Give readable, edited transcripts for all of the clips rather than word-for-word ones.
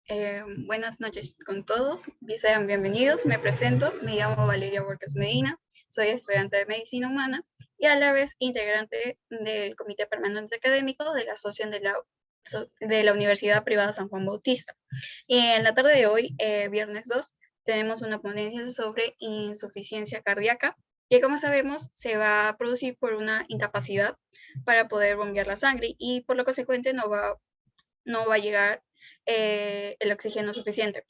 Buenas noches con todos, sean bienvenidos, me presento, me llamo Valeria Borges Medina, soy estudiante de Medicina Humana y a la vez integrante del Comité Permanente Académico de la Asociación de la Universidad Privada San Juan Bautista. Y en la tarde de hoy, viernes 2, tenemos una ponencia sobre insuficiencia cardíaca, que como sabemos se va a producir por una incapacidad para poder bombear la sangre y por lo consecuente no va a llegar el oxígeno suficiente.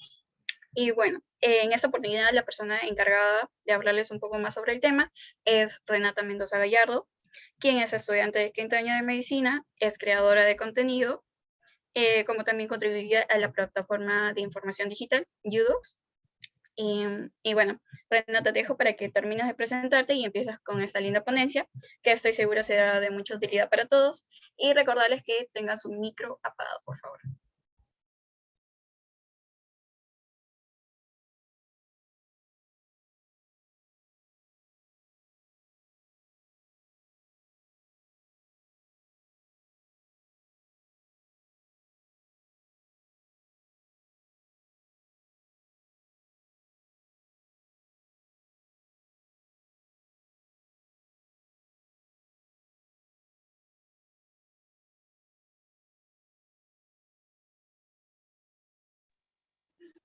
Y bueno, en esta oportunidad la persona encargada de hablarles un poco más sobre el tema es Renata Mendoza Gallardo, quien es estudiante de quinto año de medicina, es creadora de contenido, como también contribuye a la plataforma de información digital, UDocs. Y bueno, Renata, te dejo para que termines de presentarte y empieces con esta linda ponencia, que estoy segura será de mucha utilidad para todos. Y recordarles que tengan su micro apagado, por favor.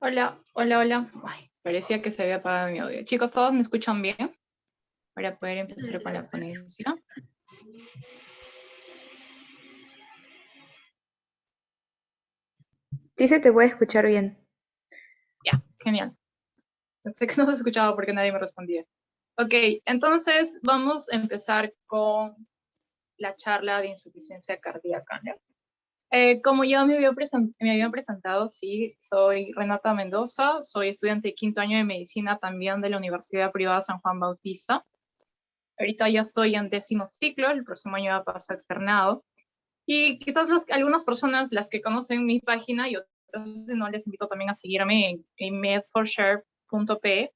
Hola, hola, hola. Ay, parecía que se había apagado mi audio. Chicos, ¿todos me escuchan bien? Para poder empezar con la ponencia. Sí se te puede escuchar bien. Ya, genial. Pensé que no se escuchaba porque nadie me respondía. Ok, entonces vamos a empezar con la charla de insuficiencia cardíaca, ¿no? Como ya me habían presentado, sí, soy Renata Mendoza, soy estudiante de quinto año de medicina también de la Universidad Privada San Juan Bautista. Ahorita ya estoy en 10º ciclo, el próximo año va a pasar externado. Y quizás algunas personas, las que conocen mi página y otras no, les invito también a seguirme en med4share.pe.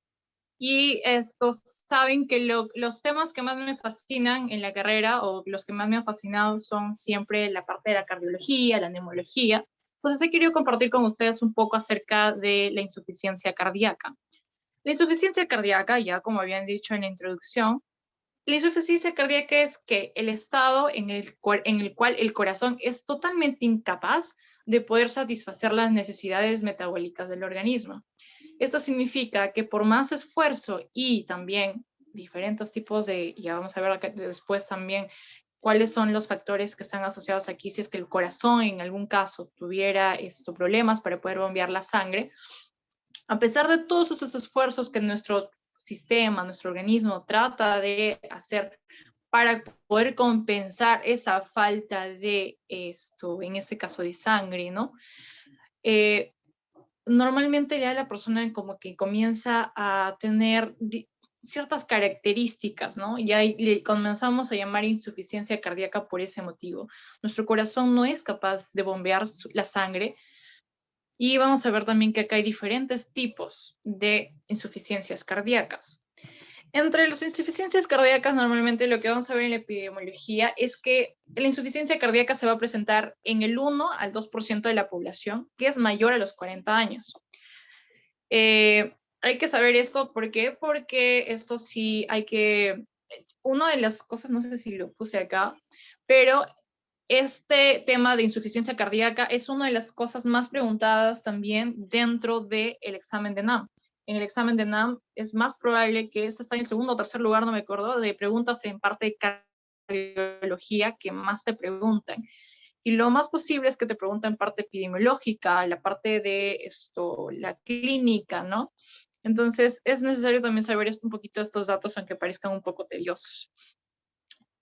Y estos saben que los temas que más me fascinan en la carrera o los que más me han fascinado son siempre la parte de la cardiología, la neumología. Entonces he querido compartir con ustedes un poco acerca de la insuficiencia cardíaca. La insuficiencia cardíaca, ya como habían dicho en la introducción, la insuficiencia cardíaca es que el estado en el cual el corazón es totalmente incapaz de poder satisfacer las necesidades metabólicas del organismo. Esto significa que por más esfuerzo y también diferentes tipos de, ya vamos a ver después también cuáles son los factores que están asociados aquí, si es que el corazón en algún caso tuviera estos problemas para poder bombear la sangre, a pesar de todos esos esfuerzos que nuestro sistema, nuestro organismo trata de hacer para poder compensar esa falta de esto, en este caso de sangre, ¿no? Normalmente ya la persona como que comienza a tener ciertas características, ¿no? Y ahí le comenzamos a llamar insuficiencia cardíaca por ese motivo. Nuestro corazón no es capaz de bombear la sangre. Y vamos a ver también que acá hay diferentes tipos de insuficiencias cardíacas. Entre las insuficiencias cardíacas, normalmente lo que vamos a ver en la epidemiología es que la insuficiencia cardíaca se va a presentar en el 1 al 2% de la población, que es mayor a los 40 años. Hay que saber esto, ¿por qué? Porque esto sí hay que... Una de las cosas, no sé si lo puse acá, pero este tema de insuficiencia cardíaca es una de las cosas más preguntadas también dentro del examen de NAM. En el examen de NAM es más probable que este está en el segundo o tercer lugar, no me acuerdo, de preguntas en parte de cardiología que más te preguntan. Y lo más posible es que te pregunten parte epidemiológica, la parte de esto, la clínica, ¿no? Entonces es necesario también saber un poquito estos datos, aunque parezcan un poco tediosos.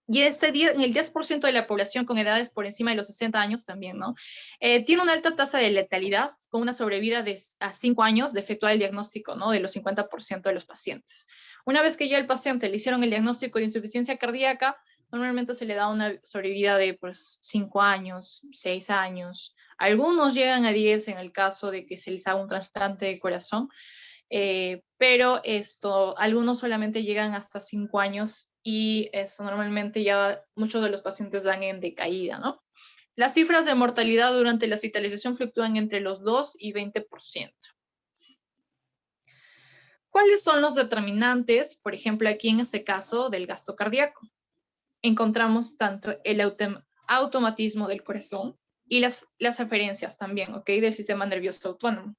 Y en el 10% de la población con edades por encima de los 60 años también, ¿no? Tiene una alta tasa de letalidad, con una sobrevida a 5 años de efectuar el diagnóstico, ¿no? De los 50% de los pacientes. Una vez que ya el paciente le hicieron el diagnóstico de insuficiencia cardíaca, normalmente se le da una sobrevida de pues, 5 años, 6 años. Algunos llegan a 10 en el caso de que se les haga un trasplante de corazón, pero algunos solamente llegan hasta 5 años y eso normalmente ya muchos de los pacientes van en decaída, ¿no? Las cifras de mortalidad durante la hospitalización fluctúan entre los 2 y 20%. ¿Cuáles son los determinantes, por ejemplo, aquí en este caso, del gasto cardíaco? Encontramos tanto el automatismo del corazón y las aferencias también, ¿ok? Del sistema nervioso autónomo.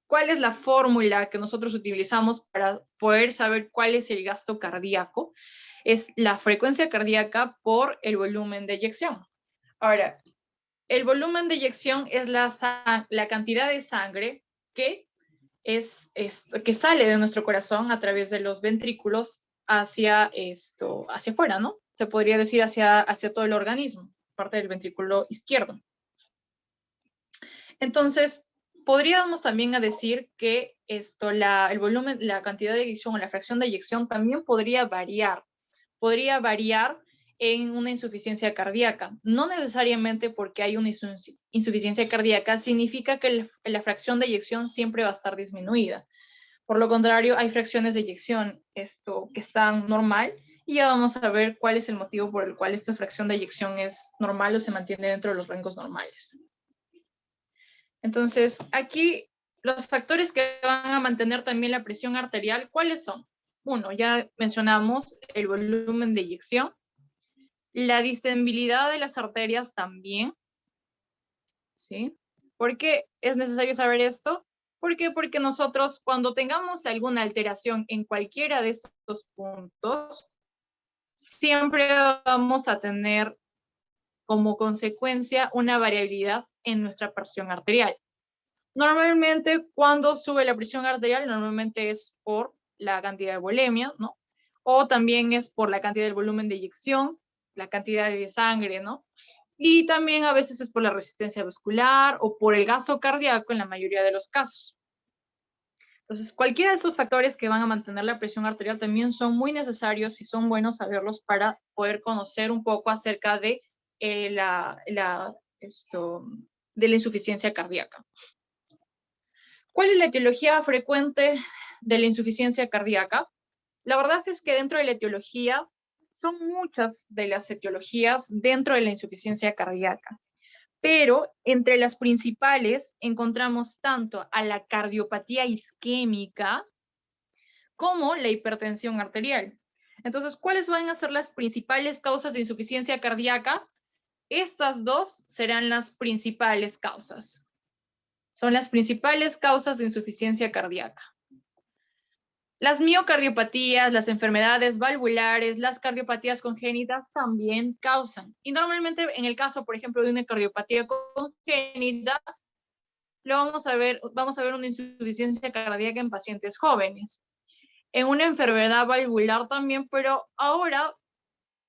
¿Cuál es la fórmula que nosotros utilizamos para poder saber cuál es el gasto cardíaco? Es la frecuencia cardíaca por el volumen de eyección. Ahora, el volumen de eyección es la cantidad de sangre que sale de nuestro corazón a través de los ventrículos hacia afuera, ¿no? Se podría decir hacia todo el organismo, parte del ventrículo izquierdo. Entonces, podríamos también decir que el volumen, la cantidad de eyección o la fracción de eyección también podría variar. Podría variar en una insuficiencia cardíaca. No necesariamente porque hay una insuficiencia cardíaca significa que la fracción de eyección siempre va a estar disminuida. Por lo contrario, hay fracciones de eyección que están normal y ya vamos a ver cuál es el motivo por el cual esta fracción de eyección es normal o se mantiene dentro de los rangos normales. Entonces, aquí los factores que van a mantener también la presión arterial, ¿cuáles son? Uno, ya mencionamos el volumen de eyección, la distensibilidad de las arterias también, ¿sí? ¿Por qué es necesario saber esto? ¿Por qué? Porque nosotros cuando tengamos alguna alteración en cualquiera de estos puntos, siempre vamos a tener como consecuencia una variabilidad en nuestra presión arterial. Normalmente cuando sube la presión arterial, normalmente es por la cantidad de volemia, ¿no? O también es por la cantidad del volumen de eyección, la cantidad de sangre, ¿no? Y también a veces es por la resistencia vascular o por el gasto cardíaco en la mayoría de los casos. Entonces, cualquiera de estos factores que van a mantener la presión arterial también son muy necesarios y son buenos saberlos para poder conocer un poco acerca de la insuficiencia cardíaca. ¿Cuál es la etiología frecuente de la insuficiencia cardíaca? La verdad es que dentro de la etiología son muchas de las etiologías dentro de la insuficiencia cardíaca, pero entre las principales encontramos tanto a la cardiopatía isquémica como la hipertensión arterial. Entonces, ¿cuáles van a ser las principales causas de insuficiencia cardíaca? Estas dos serán las principales causas. Son las principales causas de insuficiencia cardíaca. Las miocardiopatías, las enfermedades valvulares, las cardiopatías congénitas también causan. Y normalmente en el caso, por ejemplo, de una cardiopatía congénita, vamos a ver una insuficiencia cardíaca en pacientes jóvenes. En una enfermedad valvular también, pero ahora,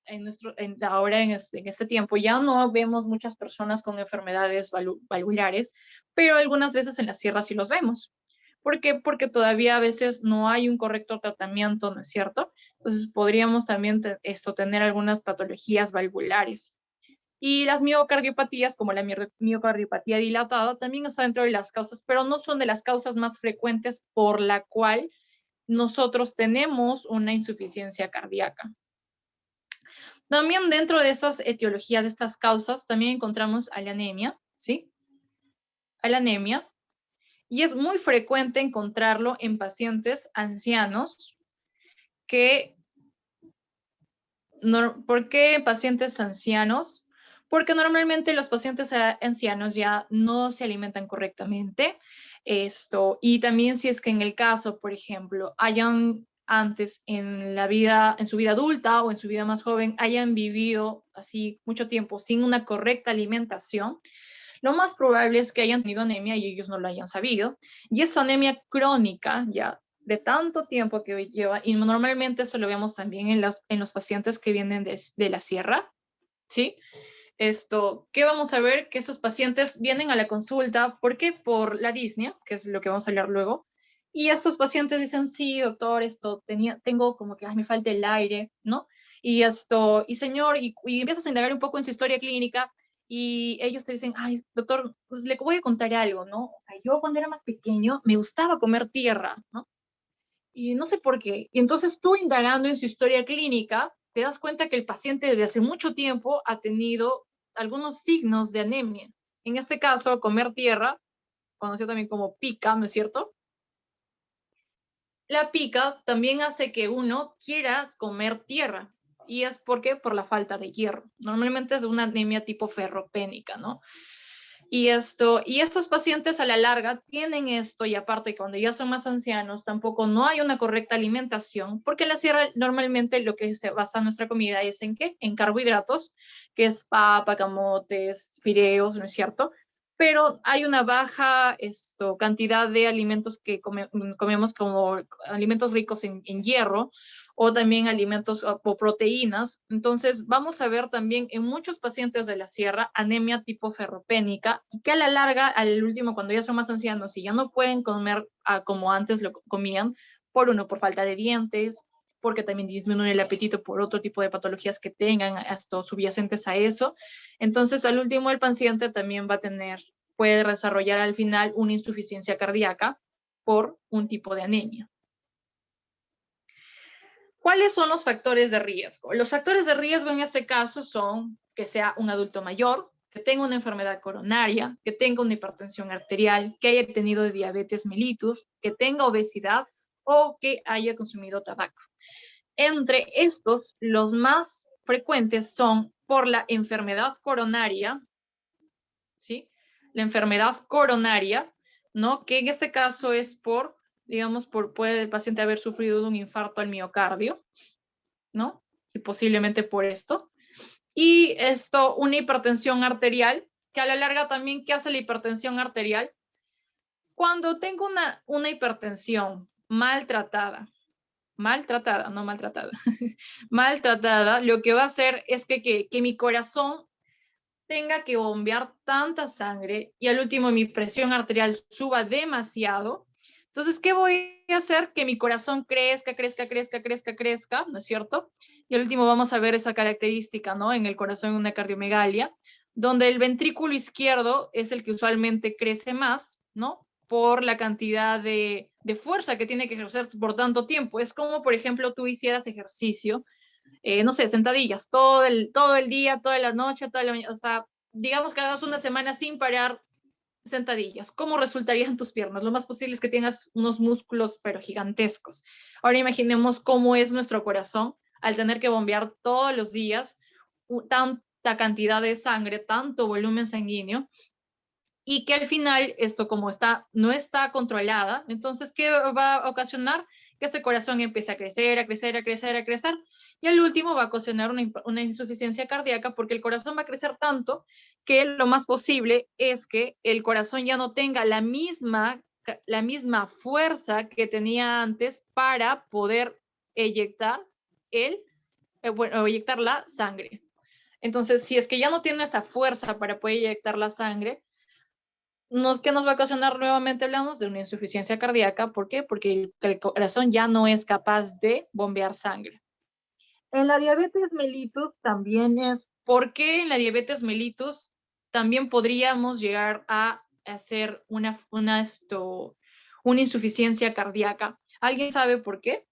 en este tiempo, ya no vemos muchas personas con enfermedades valvulares, pero algunas veces en la sierra sí los vemos. ¿Por qué? Porque todavía a veces no hay un correcto tratamiento, ¿no es cierto? Entonces podríamos también tener algunas patologías valvulares. Y las miocardiopatías, como la miocardiopatía dilatada, también está dentro de las causas, pero no son de las causas más frecuentes por la cual nosotros tenemos una insuficiencia cardíaca. También dentro de estas etiologías, de estas causas, también encontramos a la anemia, ¿sí? A la anemia. Y es muy frecuente encontrarlo en pacientes ancianos ¿por qué pacientes ancianos? Porque normalmente los pacientes ancianos ya no se alimentan correctamente. Y también si es que en el caso, por ejemplo, hayan antes en su vida adulta o en su vida más joven, hayan vivido así mucho tiempo sin una correcta alimentación, lo más probable es que hayan tenido anemia y ellos no lo hayan sabido. Y esta anemia crónica ya de tanto tiempo que lleva, y normalmente esto lo vemos también en los pacientes que vienen de la sierra, ¿sí? ¿Qué vamos a ver? Que esos pacientes vienen a la consulta, ¿por qué? Por la disnea, que es lo que vamos a hablar luego, y estos pacientes dicen, sí, doctor, tengo como que me falta el aire, ¿no? Y señor, y empiezas a indagar un poco en su historia clínica, y ellos te dicen, ay, doctor, pues le voy a contar algo, ¿no? O sea, yo cuando era más pequeño me gustaba comer tierra, ¿no? Y no sé por qué. Y entonces tú indagando en su historia clínica, te das cuenta que el paciente desde hace mucho tiempo ha tenido algunos signos de anemia. En este caso, comer tierra, conocido también como pica, ¿no es cierto? La pica también hace que uno quiera comer tierra. ¿Y es por qué? Por la falta de hierro. Normalmente es una anemia tipo ferropénica, ¿no? Y estos pacientes a la larga tienen esto, y aparte cuando ya son más ancianos tampoco no hay una correcta alimentación, porque en la sierra normalmente lo que se basa en nuestra comida es en ¿qué? En carbohidratos, que es papa, camotes, fideos, ¿no es cierto? Pero hay una baja cantidad de alimentos que comemos como alimentos ricos en hierro, o también alimentos o proteínas. Entonces vamos a ver también en muchos pacientes de la sierra anemia tipo ferropénica, y que a la larga, al último, cuando ya son más ancianos y ya no pueden comer como antes lo comían, por falta de dientes, porque también disminuye el apetito por otro tipo de patologías que tengan hasta subyacentes a eso. Entonces, al último, el paciente también puede desarrollar al final una insuficiencia cardíaca por un tipo de anemia. ¿Cuáles son los factores de riesgo? Los factores de riesgo en este caso son que sea un adulto mayor, que tenga una enfermedad coronaria, que tenga una hipertensión arterial, que haya tenido diabetes mellitus, que tenga obesidad o que haya consumido tabaco. Entre estos, los más frecuentes son por la enfermedad coronaria, ¿sí? La enfermedad coronaria, ¿no? Que en este caso es puede el paciente haber sufrido de un infarto al miocardio, ¿no? Y posiblemente por esto. Y una hipertensión arterial, que a la larga también, ¿qué hace la hipertensión arterial? Cuando tengo una hipertensión maltratada, no maltratada, maltratada, lo que va a hacer es que mi corazón tenga que bombear tanta sangre y al último mi presión arterial suba demasiado. Entonces, ¿qué voy a hacer? Que mi corazón crezca, ¿no es cierto? Y al último vamos a ver esa característica, ¿no? En el corazón, una cardiomegalia, donde el ventrículo izquierdo es el que usualmente crece más, ¿no? Por la cantidad de fuerza que tiene que ejercer por tanto tiempo. Es como, por ejemplo, tú hicieras ejercicio, no sé, sentadillas, todo el día, toda la noche, o sea, digamos que hagas una semana sin parar sentadillas. ¿Cómo resultarían tus piernas? Lo más posible es que tengas unos músculos, pero gigantescos. Ahora imaginemos cómo es nuestro corazón al tener que bombear todos los días tanta cantidad de sangre, tanto volumen sanguíneo, y que al final esto no está controlada. Entonces, ¿qué va a ocasionar? Que este corazón empiece a crecer, y al último va a ocasionar una insuficiencia cardíaca, porque el corazón va a crecer tanto que lo más posible es que el corazón ya no tenga la misma fuerza que tenía antes para poder eyectar eyectar la sangre. Entonces, si es que ya no tiene esa fuerza para poder eyectar la sangre, ¿qué nos va a ocasionar? Nuevamente hablamos de una insuficiencia cardíaca. ¿Por qué? Porque el corazón ya no es capaz de bombear sangre. En la diabetes mellitus también ¿por qué en la diabetes mellitus también podríamos llegar a hacer una insuficiencia cardíaca? ¿Alguien sabe por qué?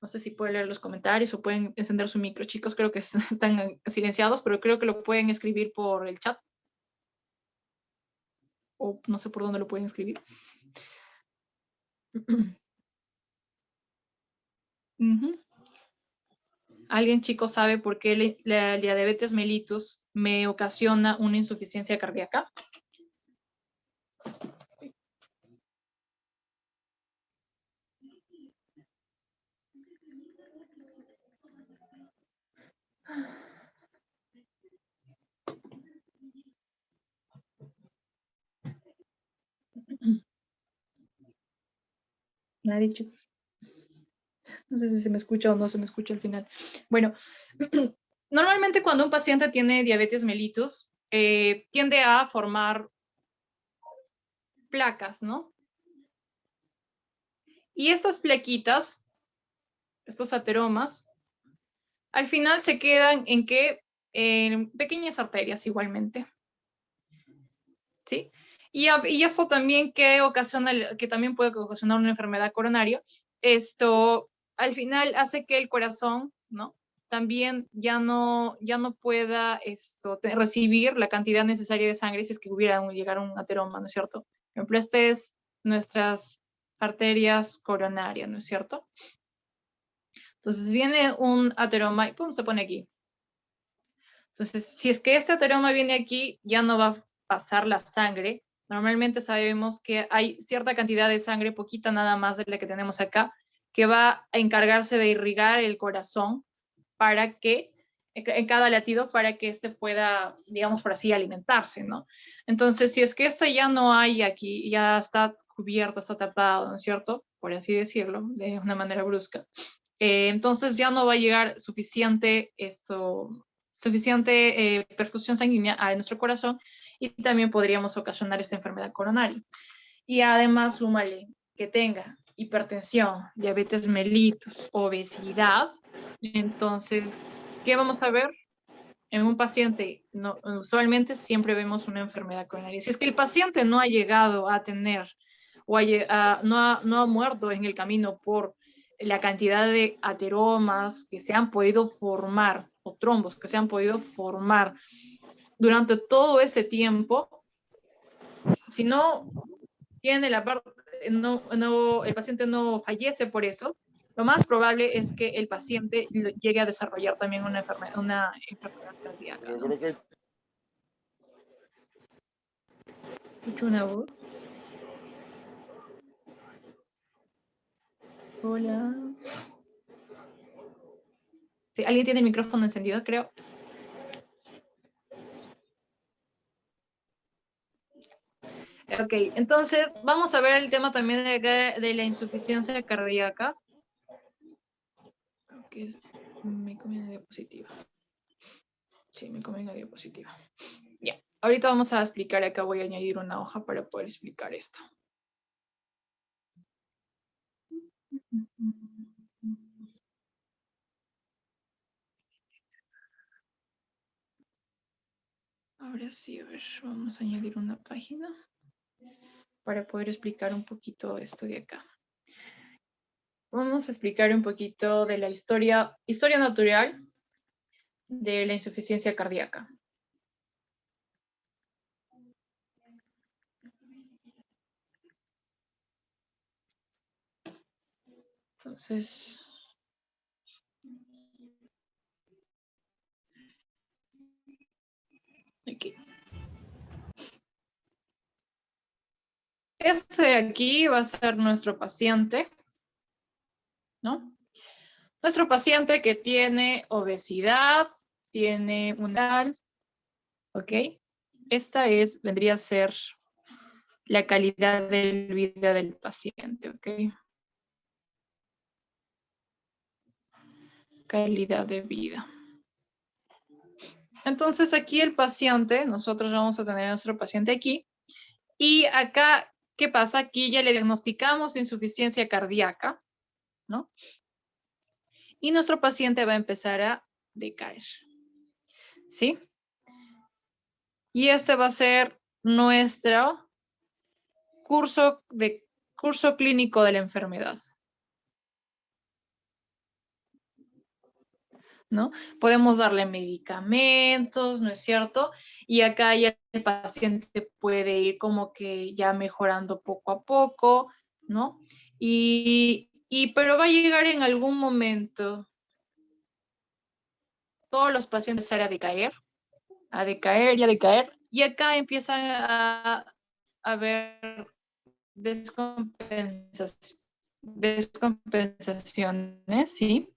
No sé si pueden leer los comentarios o pueden encender su micro, chicos. Creo que están silenciados, pero creo que lo pueden escribir por el chat. O no sé por dónde lo pueden escribir. ¿Alguien, chicos, sabe por qué la diabetes mellitus me ocasiona una insuficiencia cardíaca? Nadie, chicos. No sé si se me escucha o no se me escucha al final. Bueno, normalmente cuando un paciente tiene diabetes mellitus, tiende a formar placas, ¿no? Y estas plaquitas, estos ateromas, al final se quedan en pequeñas arterias igualmente. ¿Sí? Y eso también que también puede ocasionar una enfermedad coronaria, esto al final hace que el corazón, ¿no? también ya no pueda recibir la cantidad necesaria de sangre si es que hubiera llegado un ateroma, ¿no es cierto? Por ejemplo, este es nuestras arterias coronarias, ¿no es cierto? Entonces viene un ateroma y ¡pum! Se pone aquí. Entonces, si es que este ateroma viene aquí, ya no va a pasar la sangre. Normalmente sabemos que hay cierta cantidad de sangre, poquita nada más de la que tenemos acá, que va a encargarse de irrigar el corazón para que, en cada latido, para que éste pueda, digamos por así, alimentarse, ¿no? Entonces, si es que esta ya no hay aquí, ya está cubierto, está tapado, ¿no es cierto? Por así decirlo, de una manera brusca. Entonces ya no va a llegar suficiente perfusión sanguínea a nuestro corazón y también podríamos ocasionar esta enfermedad coronaria. Y además, súmale que tenga hipertensión, diabetes mellitus, obesidad. Entonces, ¿qué vamos a ver? En un paciente, no, usualmente siempre vemos una enfermedad coronaria. Si es que el paciente no ha llegado a tener o no ha muerto en el camino por la cantidad de ateromas que se han podido formar o trombos que se han podido formar durante todo ese tiempo, si no tiene la parte, el paciente no fallece por eso, lo más probable es que el paciente llegue a desarrollar también una enfermedad cardíaca, ¿no? ¿Escucho una voz? Hola. Sí, ¿alguien tiene el micrófono encendido? Creo. Ok, entonces vamos a ver el tema también de la insuficiencia cardíaca. Creo que me comí una diapositiva. Sí, me comí una diapositiva. Ya, ahorita vamos a explicar, acá voy a añadir una hoja para poder explicar esto. Ahora sí, a ver, vamos a añadir una página para poder explicar un poquito esto de acá. Vamos a explicar un poquito de la historia natural de la insuficiencia cardíaca. Entonces, aquí. Este de aquí va a ser nuestro paciente, ¿no? Nuestro paciente que tiene obesidad, tiene una, ¿ok? Esta vendría a ser la calidad de vida del paciente, ¿ok? Calidad de vida. Entonces aquí el paciente, nosotros vamos a tener a nuestro paciente aquí, y acá, ¿qué pasa? Aquí ya le diagnosticamos insuficiencia cardíaca, ¿no? Y nuestro paciente va a empezar a decaer, ¿sí? Y este va a ser nuestro curso clínico de la enfermedad, ¿no? Podemos darle medicamentos, ¿no es cierto? Y acá ya el paciente puede ir como que ya mejorando poco a poco, ¿no? Pero va a llegar en algún momento, todos los pacientes van a decaer y a decaer, y acá empiezan a haber descompensaciones, ¿sí?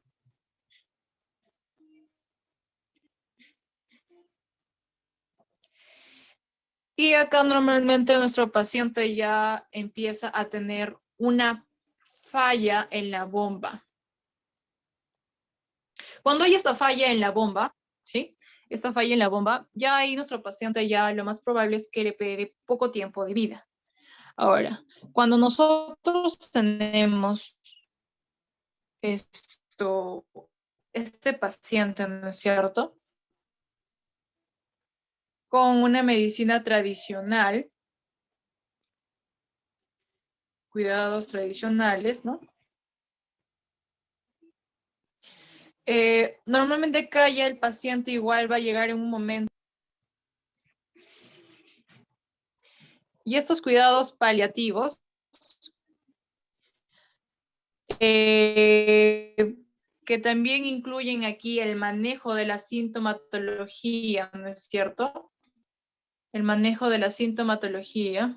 Y acá normalmente nuestro paciente ya empieza a tener una falla en la bomba. Cuando hay esta falla en la bomba, ¿sí? Esta falla en la bomba, ya ahí nuestro paciente ya lo más probable es que le quede poco tiempo de vida. Ahora, cuando nosotros tenemos este paciente, ¿no es cierto? Con una medicina tradicional, cuidados tradicionales, ¿no? Normalmente acá ya el paciente igual va a llegar en un momento. Y estos cuidados paliativos que también incluyen aquí el manejo de la sintomatología, ¿no es cierto? El manejo de la sintomatología.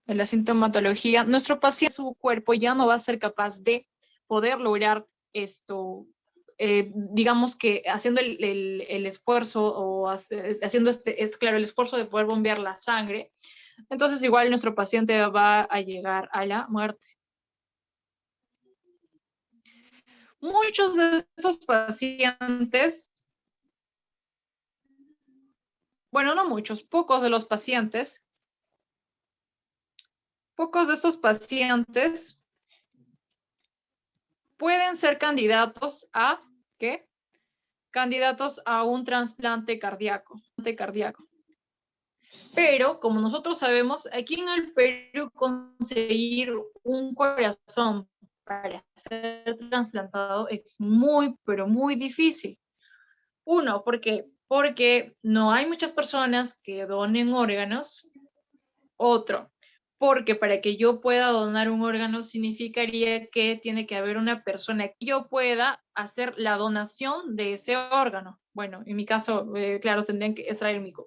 Nuestro paciente, su cuerpo ya no va a ser capaz de poder lograr esto, digamos que haciendo el esfuerzo o haciendo es claro, el esfuerzo de poder bombear la sangre. Entonces igual nuestro paciente va a llegar a la muerte. Muchos de estos pacientes, bueno, no muchos, pocos de estos pacientes pueden ser candidatos a, ¿qué? Candidatos a un trasplante cardíaco. Pero, como nosotros sabemos, aquí en el Perú conseguir un corazón para ser trasplantado es muy, pero muy difícil. Uno, porque no hay muchas personas que donen órganos. Otro, porque para que yo pueda donar un órgano significaría que tiene que haber una persona que yo pueda hacer la donación de ese órgano. Bueno, en mi caso, claro, tendrían que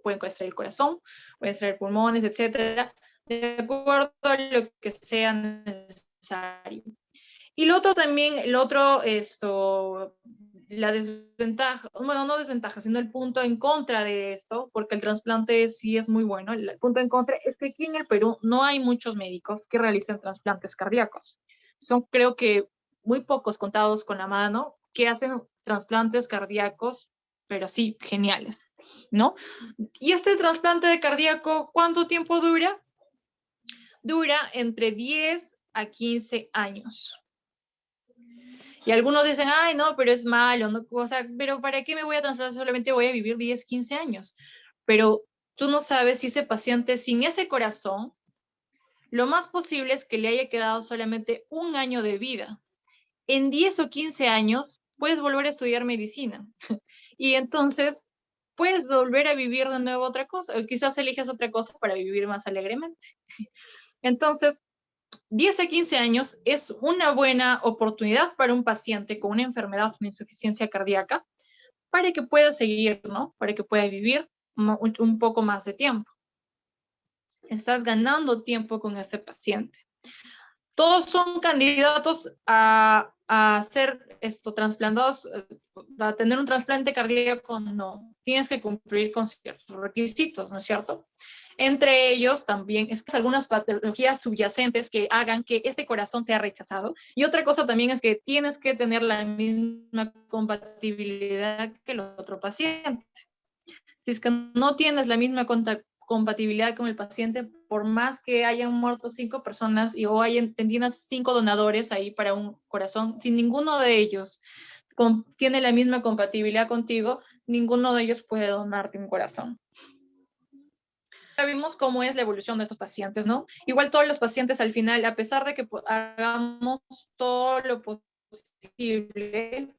pueden extraer el corazón, pueden extraer pulmones, etcétera, de acuerdo a lo que sea necesario. Y lo otro también, la desventaja, bueno, no desventaja, sino el punto en contra de esto, porque el trasplante sí es muy bueno. El punto en contra es que aquí en el Perú no hay muchos médicos que realicen trasplantes cardíacos. Son, creo que, muy pocos contados con la mano que hacen trasplantes cardíacos, pero sí, geniales, ¿no? Y este trasplante de cardíaco, ¿cuánto tiempo dura? Dura entre 10 a 15 años. Y algunos dicen, ay, no, pero es malo, no, o sea, pero ¿para qué me voy a trasplantar? Solamente voy a vivir 10, 15 años. Pero tú no sabes si ese paciente sin ese corazón, lo más posible es que le haya quedado solamente un año de vida. En 10 o 15 años puedes volver a estudiar medicina. Y entonces puedes volver a vivir de nuevo otra cosa, o quizás eliges otra cosa para vivir más alegremente. Entonces, 10 a 15 años es una buena oportunidad para un paciente con una enfermedad con insuficiencia cardíaca para que pueda seguir, ¿no? Para que pueda vivir un poco más de tiempo. Estás ganando tiempo con este paciente. Todos son candidatos a ser trasplantados, a tener un trasplante cardíaco, no. Tienes que cumplir con ciertos requisitos, ¿no es cierto? Entre ellos también es que algunas patologías subyacentes que hagan que este corazón sea rechazado. Y otra cosa también es que tienes que tener la misma compatibilidad que el otro paciente. Si es que no tienes la misma compatibilidad con el paciente, por más que hayan muerto 5 personas o tienes 5 donadores ahí para un corazón, si ninguno de ellos tiene la misma compatibilidad contigo, ninguno de ellos puede donarte un corazón. Ya vimos cómo es la evolución de estos pacientes, ¿no? Igual todos los pacientes al final, a pesar de que hagamos todo lo posible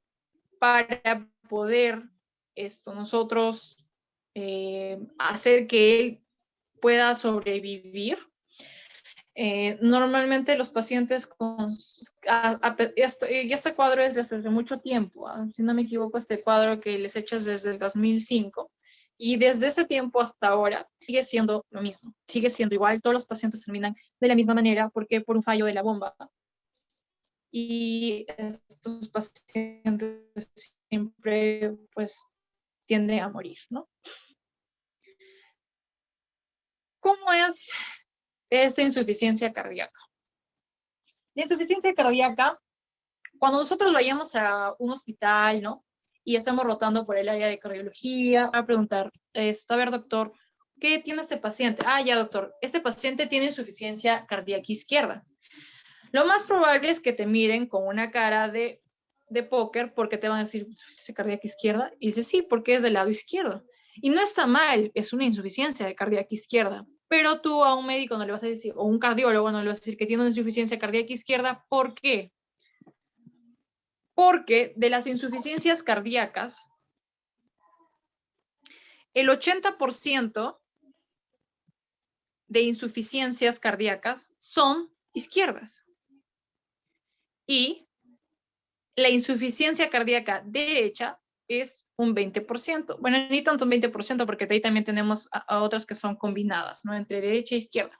para poder nosotros hacer que él pueda sobrevivir. Normalmente los pacientes este cuadro es desde mucho tiempo, si no me equivoco, este cuadro que les echas desde el 2005, y desde ese tiempo hasta ahora sigue siendo lo mismo, sigue siendo igual, todos los pacientes terminan de la misma manera, porque por un fallo de la bomba, y estos pacientes siempre pues tienden a morir, ¿no? ¿Cómo es esta insuficiencia cardíaca? La insuficiencia cardíaca, cuando nosotros vayamos a un hospital, ¿no? Y estamos rotando por el área de cardiología, a preguntar, a ver, doctor, ¿qué tiene este paciente? Ah, ya, doctor, este paciente tiene insuficiencia cardíaca izquierda. Lo más probable es que te miren con una cara de póker, porque te van a decir insuficiencia cardíaca izquierda, y dices, sí, porque es del lado izquierdo. Y no está mal, es una insuficiencia de cardíaca izquierda, Pero tú a un médico no le vas a decir, o un cardiólogo no le vas a decir que tiene una insuficiencia cardíaca izquierda. ¿Por qué? Porque de las insuficiencias cardíacas, el 80% de insuficiencias cardíacas son izquierdas. Y la insuficiencia cardíaca derecha es un 20%. Bueno, ni tanto un 20% porque de ahí también tenemos a otras que son combinadas, ¿no? Entre derecha e izquierda.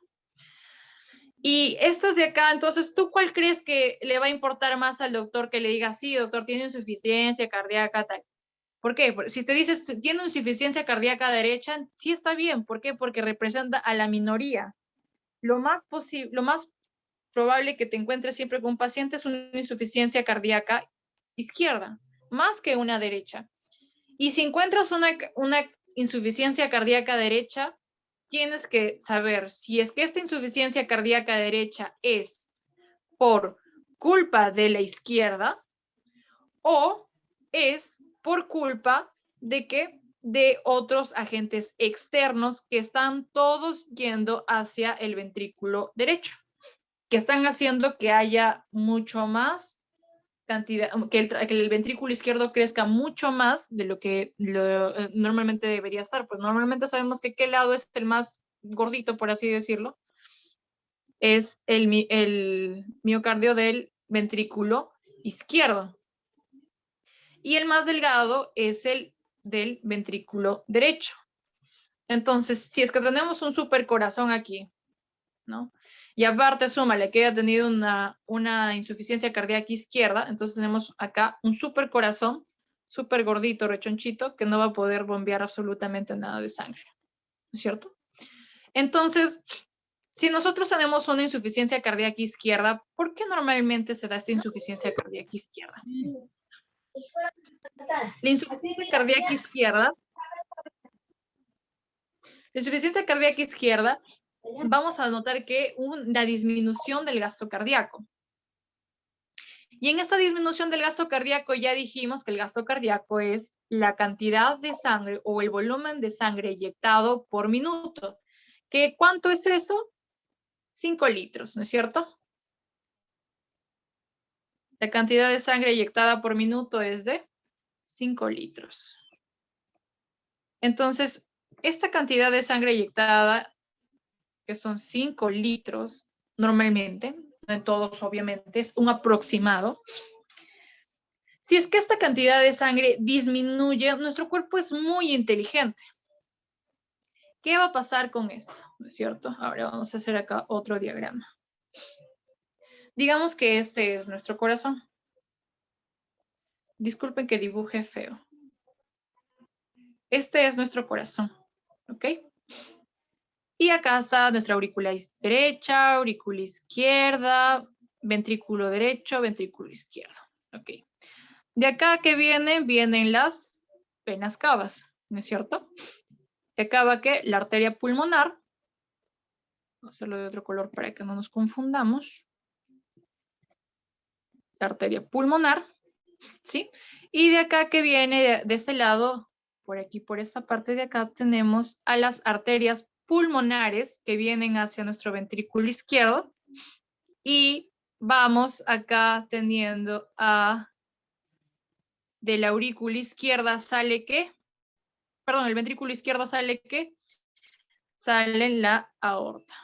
Y estas de acá, entonces, ¿tú cuál crees que le va a importar más al doctor que le diga, sí, doctor, tiene insuficiencia cardíaca, tal? ¿Por qué? Porque si te dices, tiene insuficiencia cardíaca derecha, sí está bien. ¿Por qué? Porque representa a la minoría. Lo más probable que te encuentres siempre con un paciente es una insuficiencia cardíaca izquierda, más que una derecha. Y si encuentras una insuficiencia cardíaca derecha, tienes que saber si es que esta insuficiencia cardíaca derecha es por culpa de la izquierda o es por culpa de otros agentes externos que están todos yendo hacia el ventrículo derecho, que están haciendo que haya mucho más cantidad, que el ventrículo izquierdo crezca mucho más de lo que normalmente debería estar. Pues normalmente sabemos que qué lado es el más gordito, por así decirlo, es el miocardio del ventrículo izquierdo. Y el más delgado es el del ventrículo derecho. Entonces, si es que tenemos un supercorazón aquí, ¿no? Y aparte súmale que haya tenido una insuficiencia cardíaca izquierda, entonces tenemos acá un supercorazón, súper gordito, rechonchito, que no va a poder bombear absolutamente nada de sangre, ¿no es cierto? Entonces, si nosotros tenemos una insuficiencia cardíaca izquierda, ¿por qué normalmente se da esta insuficiencia cardíaca izquierda? La insuficiencia cardíaca izquierda, vamos a notar que una disminución del gasto cardíaco. Y en esta disminución del gasto cardíaco ya dijimos que el gasto cardíaco es la cantidad de sangre o el volumen de sangre inyectado por minuto. ¿Qué, cuánto es eso? 5 litros, ¿no es cierto? La cantidad de sangre inyectada por minuto es de 5 litros. Entonces, esta cantidad de sangre inyectada, que son 5 litros normalmente, no en todos obviamente, es un aproximado. Si es que esta cantidad de sangre disminuye, nuestro cuerpo es muy inteligente. ¿Qué va a pasar con esto? ¿No es cierto? Ahora vamos a hacer acá otro diagrama. Digamos que este es nuestro corazón. Disculpen que dibuje feo. Este es nuestro corazón, ¿ok? Y acá está nuestra aurícula derecha, aurícula izquierda, ventrículo derecho, ventrículo izquierdo, ¿ok? De acá que vienen las venas cavas, ¿no es cierto? De acá va que la arteria pulmonar, vamos a hacerlo de otro color para que no nos confundamos. La arteria pulmonar, ¿sí? Y de acá que viene, de este lado, por aquí, por esta parte de acá, tenemos a las arterias pulmonares que vienen hacia nuestro ventrículo izquierdo. Y vamos acá teniendo de la aurícula izquierda sale ¿qué? Perdón, el ventrículo izquierdo sale ¿qué? Sale la aorta.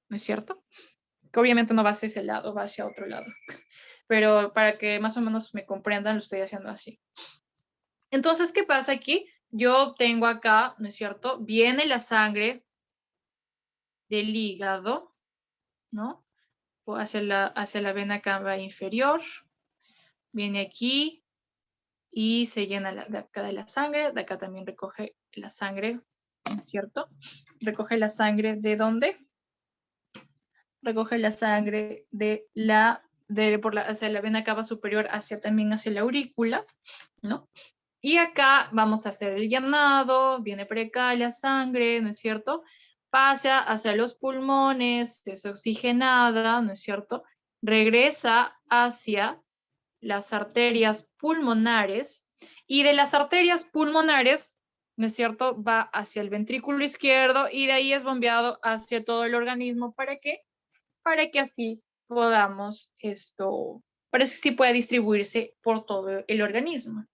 ¿No es cierto? Que obviamente no va hacia ese lado, va hacia otro lado. Pero para que más o menos me comprendan, lo estoy haciendo así. Entonces, ¿qué pasa aquí? Yo tengo acá, ¿no es cierto? Viene la sangre del hígado, ¿no? Hacia la vena cava inferior. Viene aquí y se llena de acá de la sangre. De acá también recoge la sangre, ¿no es cierto? Recoge la sangre ¿de dónde? Recoge la sangre hacia la vena cava superior, también hacia la aurícula, ¿no? Y acá vamos a hacer el llenado, viene por acá la sangre, ¿no es cierto? Pasa hacia los pulmones, es oxigenada, ¿no es cierto? Regresa hacia las arterias pulmonares y de las arterias pulmonares ¿no es cierto? Va hacia el ventrículo izquierdo y de ahí es bombeado hacia todo el organismo. ¿Para qué? Para que así podamos para que así pueda distribuirse por todo el organismo.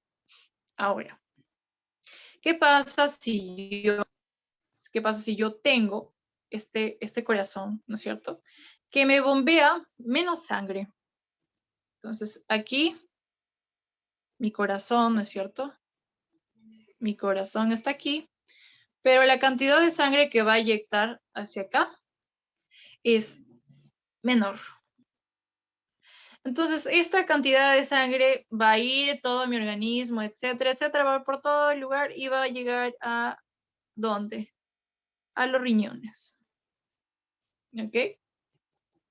Ahora, ¿qué pasa si yo tengo este corazón, ¿no es cierto? Que me bombea menos sangre. Entonces, aquí, mi corazón, ¿no es cierto? Mi corazón está aquí, pero la cantidad de sangre que va a inyectar hacia acá es menor. Entonces, esta cantidad de sangre va a ir todo mi organismo, etcétera, etcétera, va por todo el lugar y va a llegar a ¿dónde? A los riñones. ¿Ok?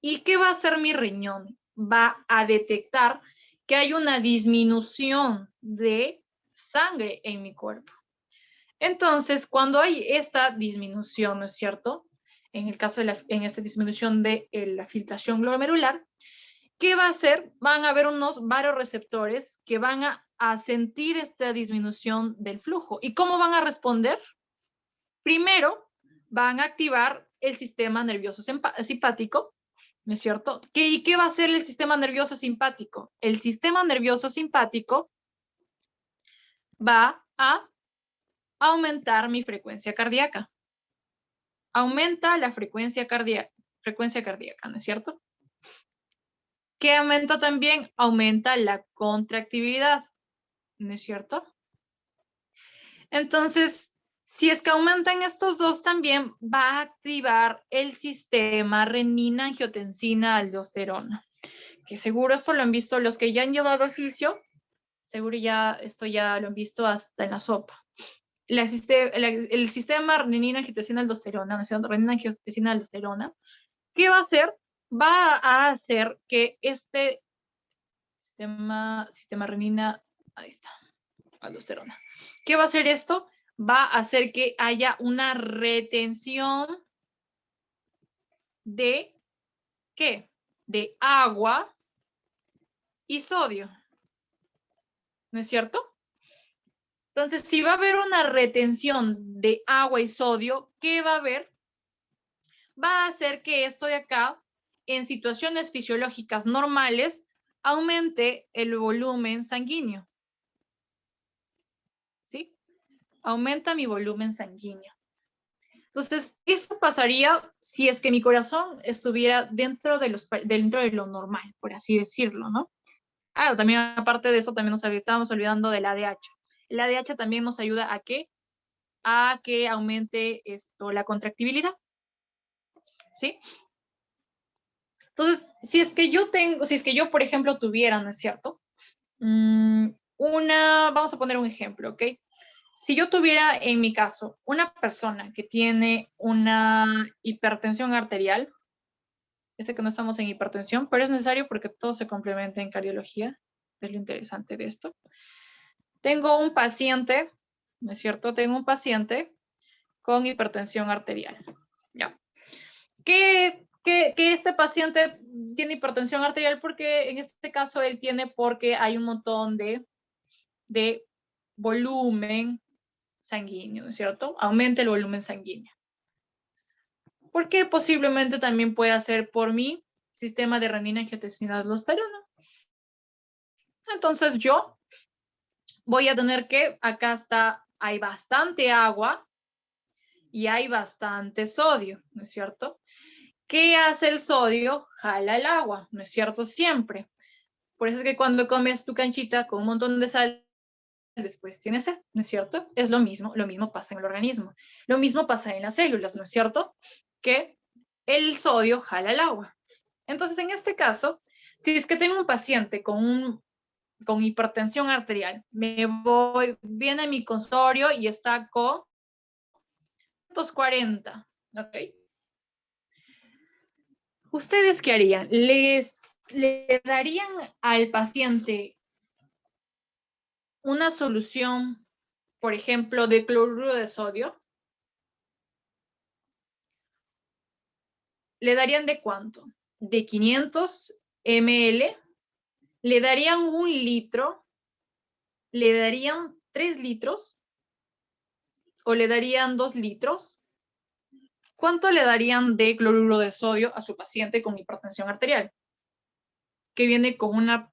¿Y qué va a hacer mi riñón? Va a detectar que hay una disminución de sangre en mi cuerpo. Entonces, cuando hay esta disminución, ¿no es cierto? En el caso en esta disminución de la filtración glomerular, ¿qué va a hacer? Van a haber unos varoreceptores que van a sentir esta disminución del flujo. ¿Y cómo van a responder? Primero, van a activar el sistema nervioso simpático, ¿no es cierto? ¿Y qué va a hacer el sistema nervioso simpático? El sistema nervioso simpático va a aumentar mi frecuencia cardíaca. Aumenta la frecuencia cardíaca, ¿no es cierto? ¿Qué aumenta también? Aumenta la contractibilidad, ¿no es cierto? Entonces, si es que aumentan estos dos, también va a activar el sistema renina-angiotensina-aldosterona, que seguro esto lo han visto los que ya han llevado oficio, seguro ya esto ya lo han visto hasta en la sopa. El sistema renina-angiotensina-aldosterona, ¿no es cierto? Renina-angiotensina-aldosterona, ¿qué va a hacer? Va a hacer que este sistema renina, ahí está, aldosterona. ¿Qué va a hacer esto? Va a hacer que haya una retención de, ¿qué? De agua y sodio. ¿No es cierto? Entonces, si va a haber una retención de agua y sodio, ¿qué va a haber? Va a hacer que esto de acá, en situaciones fisiológicas normales, aumente el volumen sanguíneo. ¿Sí? Aumenta mi volumen sanguíneo. Entonces, eso pasaría si es que mi corazón estuviera dentro de lo normal, por así decirlo, ¿no? Ah, también aparte de eso, también estábamos olvidando del ADH. El ADH también nos ayuda a que aumente la contractibilidad, ¿sí? Entonces, si es que yo, por ejemplo, tuviera, ¿no es cierto? Vamos a poner un ejemplo, ¿ok? Si yo tuviera en mi caso una persona que tiene una hipertensión arterial, que no estamos en hipertensión, pero es necesario porque todo se complementa en cardiología, es lo interesante de esto. Tengo un paciente, ¿no es cierto? Tengo un paciente con hipertensión arterial, ¿ya? Que este paciente tiene hipertensión arterial porque en este caso él tiene porque hay un montón de volumen sanguíneo, ¿no es cierto? Aumenta el volumen sanguíneo. Porque posiblemente también pueda ser por mi sistema de renina-angiotensina-aldosterona. Entonces yo voy a tener que, acá hay bastante agua y hay bastante sodio, ¿no es cierto? ¿Qué hace el sodio? Jala el agua, ¿no es cierto? Siempre. Por eso es que cuando comes tu canchita con un montón de sal, después tienes sed, ¿no es cierto? Es lo mismo pasa en el organismo. Lo mismo pasa en las células, ¿no es cierto? Que el sodio jala el agua. Entonces, en este caso, si es que tengo un paciente con hipertensión arterial, viene a mi consultorio y está con 240, ¿ok? ¿Ustedes qué harían? ¿Le darían al paciente una solución, por ejemplo, de cloruro de sodio? ¿Le darían de cuánto? ¿De 500 ml? ¿Le darían 1 litro? ¿Le darían 3 litros? o le darían 2 litros, ¿cuánto le darían de cloruro de sodio a su paciente con hipertensión arterial? Que viene con una,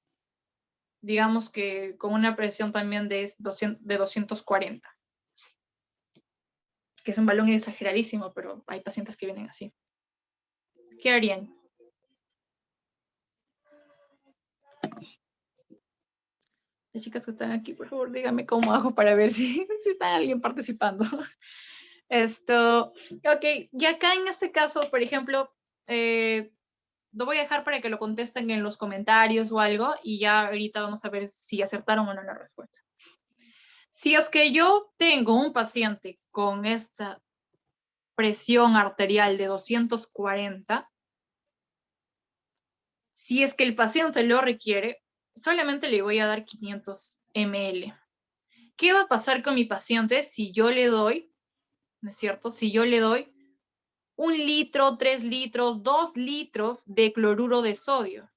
digamos que con una presión también de 240. Que es un balón exageradísimo, pero hay pacientes que vienen así. ¿Qué harían? Las chicas que están aquí, por favor, díganme cómo hago para ver si está alguien participando. Ok, y acá en este caso, por ejemplo, lo voy a dejar para que lo contesten en los comentarios o algo, y ya ahorita vamos a ver si acertaron o no la respuesta. Si es que yo tengo un paciente con esta presión arterial de 240, si es que el paciente lo requiere, solamente le voy a dar 500 ml. ¿Qué va a pasar con mi paciente si yo le doy, ¿no es cierto? Si yo le doy 1 litro, 3 litros, 2 litros de cloruro de sodio.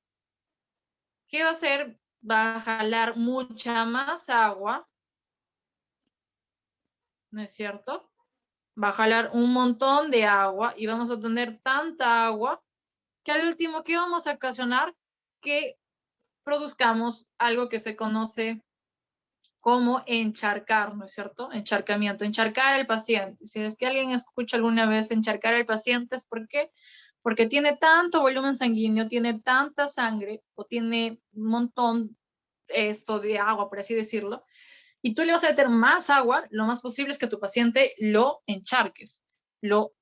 ¿Qué va a hacer? Va a jalar mucha más agua, ¿no es cierto? Va a jalar un montón de agua y vamos a tener tanta agua que al último, ¿qué vamos a ocasionar? Que produzcamos algo que se conoce como encharcar, ¿no es cierto? Encharcamiento, encharcar al paciente. Si es que alguien escucha alguna vez encharcar al paciente, ¿es por qué? Porque tiene tanto volumen sanguíneo, tiene tanta sangre o tiene un montón de agua, por así decirlo, y tú le vas a meter más agua, lo más posible es que tu paciente lo encharques, lo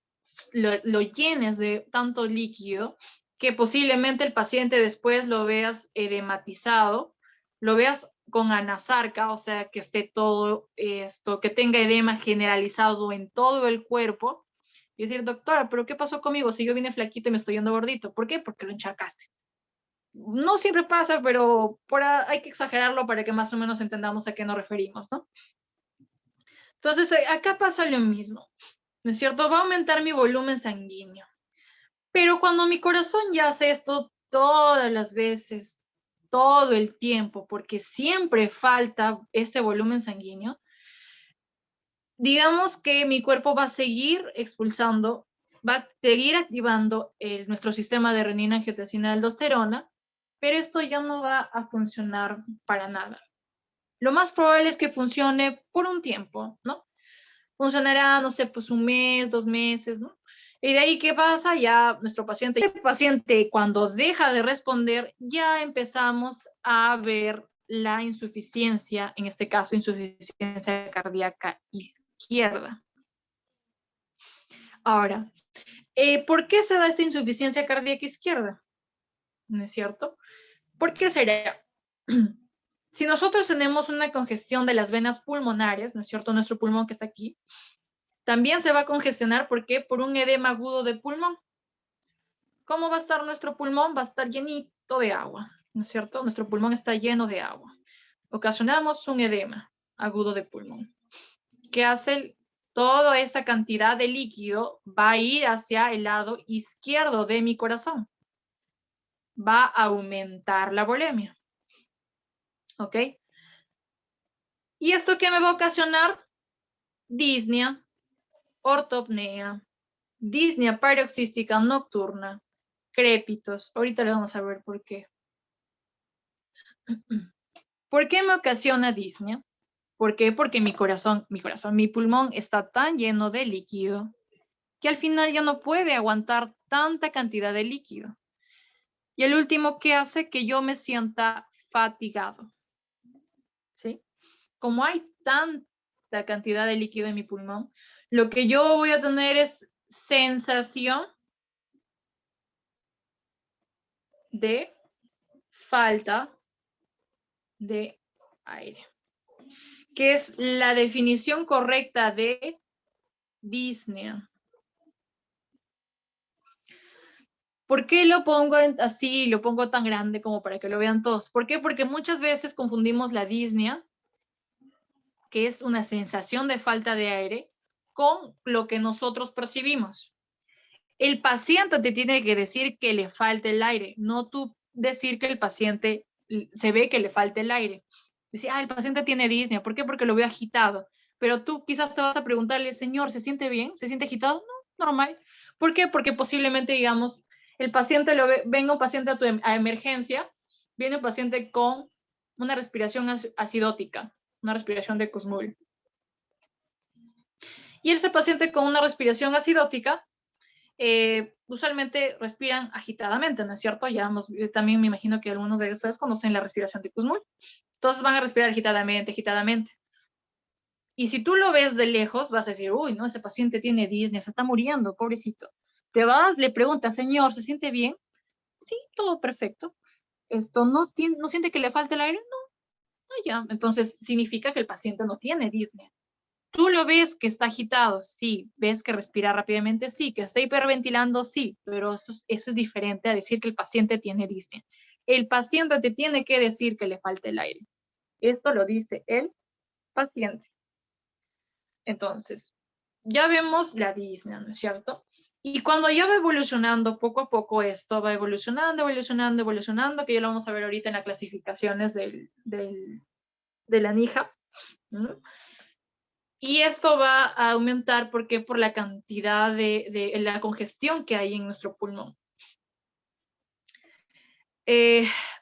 llenes de tanto líquido que posiblemente el paciente después lo veas edematizado, lo veas con anasarca, o sea, que esté todo que tenga edema generalizado en todo el cuerpo, y decir, doctora, ¿pero qué pasó conmigo si yo vine flaquito y me estoy yendo gordito? ¿Por qué? Porque lo encharcaste. No siempre pasa, pero hay que exagerarlo para que más o menos entendamos a qué nos referimos, ¿no? Entonces, acá pasa lo mismo, ¿no es cierto? Va a aumentar mi volumen sanguíneo. Pero cuando mi corazón ya hace esto todas las veces, todo el tiempo, porque siempre falta este volumen sanguíneo, digamos que mi cuerpo va a seguir expulsando, va a seguir activando nuestro sistema de renina-angiotensina-aldosterona, pero esto ya no va a funcionar para nada. Lo más probable es que funcione por un tiempo, ¿no? Funcionará, no sé, pues 1 mes, 2 meses, ¿no? Y de ahí, ¿qué pasa? Ya nuestro paciente, el paciente cuando deja de responder, ya empezamos a ver la insuficiencia, en este caso, insuficiencia cardíaca izquierda. Ahora, ¿por qué se da esta insuficiencia cardíaca izquierda? ¿No es cierto? ¿Por qué será? Si nosotros tenemos una congestión de las venas pulmonares, ¿no es cierto? Nuestro pulmón que está aquí, también se va a congestionar, ¿por qué? Por un edema agudo de pulmón. ¿Cómo va a estar nuestro pulmón? Va a estar llenito de agua, ¿no es cierto? Nuestro pulmón está lleno de agua. Ocasionamos un edema agudo de pulmón. ¿Qué hace? Toda esa cantidad de líquido va a ir hacia el lado izquierdo de mi corazón. Va a aumentar la volemia. ¿Ok? ¿Y esto qué me va a ocasionar? Disnea, ortopnea, disnea paroxística nocturna, crépitos. Ahorita le vamos a ver por qué. ¿Por qué me ocasiona disnea? ¿Por qué? Porque mi pulmón está tan lleno de líquido que al final ya no puede aguantar tanta cantidad de líquido. Y el último que hace que yo me sienta fatigado. ¿Sí? Como hay tanta cantidad de líquido en mi pulmón, lo que yo voy a tener es sensación de falta de aire, que es la definición correcta de disnea. ¿Por qué lo pongo así, lo pongo tan grande como para que lo vean todos? ¿Por qué? Porque muchas veces confundimos la disnea, que es una sensación de falta de aire, con lo que nosotros percibimos. El paciente te tiene que decir que le falta el aire, no tú decir que el paciente se ve que le falta el aire. Decir, el paciente tiene disnea. ¿Por qué? Porque lo veo agitado. Pero tú quizás te vas a preguntarle, señor, ¿se siente bien? ¿Se siente agitado? No, normal. ¿Por qué? Porque posiblemente, digamos, el paciente venga un paciente a emergencia, viene un paciente con una respiración acidótica, una respiración de Kussmaul. Y este paciente con una respiración acidótica, usualmente respiran agitadamente, ¿no es cierto? También me imagino que algunos de ustedes conocen la respiración de Kussmaul. Entonces van a respirar agitadamente, agitadamente. Y si tú lo ves de lejos, vas a decir, uy, no, ese paciente tiene disnea, se está muriendo, pobrecito. Te vas, le preguntas, señor, ¿se siente bien? Sí, todo perfecto. ¿No siente que le falta el aire? No, ya. Entonces significa que el paciente no tiene disnea. Tú lo ves que está agitado, sí. ¿Ves que respira rápidamente? Sí. ¿Que está hiperventilando? Sí. Pero eso es diferente a decir que el paciente tiene disnea. El paciente te tiene que decir que le falta el aire. Esto lo dice el paciente. Entonces, ya vemos la disnea, ¿no es cierto? Y cuando ya va evolucionando poco a poco esto, va evolucionando, evolucionando, evolucionando, que ya lo vamos a ver ahorita en las clasificaciones de la NIJA, ¿no? Y esto va a aumentar porque por la cantidad de la congestión que hay en nuestro pulmón.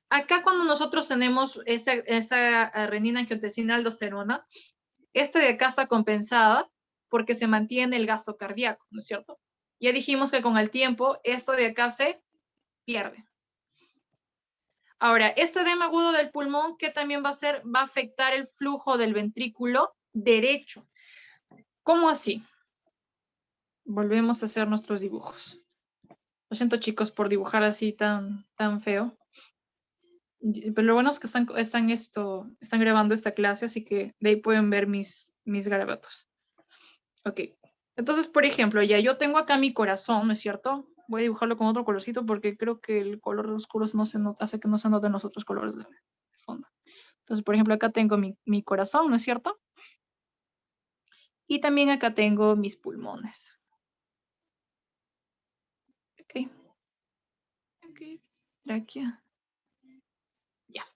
Acá cuando nosotros tenemos esta renina-angiotensina-aldosterona, esta de acá está compensada porque se mantiene el gasto cardíaco, ¿no es cierto? Ya dijimos que con el tiempo esto de acá se pierde. Ahora, este edema agudo del pulmón, ¿qué también va a hacer? Va a afectar el flujo del ventrículo derecho. ¿Cómo así? Volvemos a hacer nuestros dibujos. Lo siento, chicos, por dibujar así tan feo. Pero lo bueno es que están grabando esta clase, así que de ahí pueden ver mis garabatos. Ok. Entonces, por ejemplo, ya yo tengo acá mi corazón, ¿no es cierto? Voy a dibujarlo con otro colorcito porque creo que el color oscuro no se nota, hace que no se noten los otros colores de fondo. Entonces, por ejemplo, acá tengo mi corazón, ¿no es cierto? Y también acá tengo mis pulmones. Ok. Ok. Tráquea. Ya.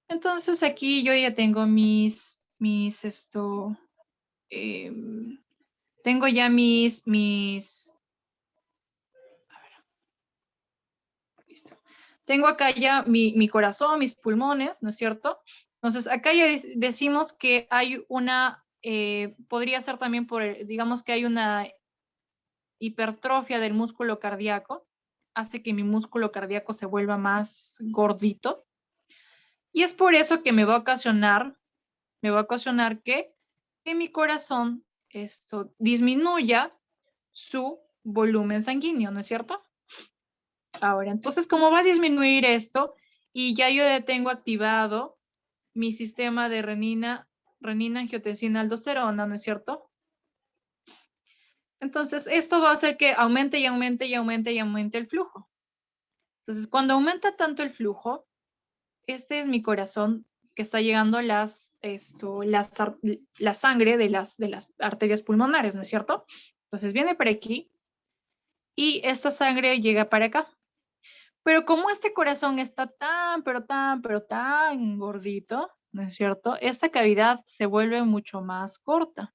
Entonces, aquí yo ya tengo tengo ya listo. Tengo acá ya mi corazón, mis pulmones, ¿no es cierto? Entonces, acá ya decimos que hay podría ser también digamos que hay una hipertrofia del músculo cardíaco, hace que mi músculo cardíaco se vuelva más gordito. Y es por eso que me va a ocasionar que mi corazón disminuya su volumen sanguíneo, ¿no es cierto? Ahora, entonces, ¿cómo va a disminuir esto? Y ya yo tengo activado mi sistema de renina-angiotensina-aldosterona, ¿no es cierto? Entonces, esto va a hacer que aumente y aumente y aumente y aumente el flujo. Entonces, cuando aumenta tanto el flujo, este es mi corazón que está llegando la sangre de las arterias pulmonares, ¿no es cierto? Entonces, viene por aquí y esta sangre llega para acá. Pero como este corazón está pero tan gordito, ¿no es cierto? Esta cavidad se vuelve mucho más corta.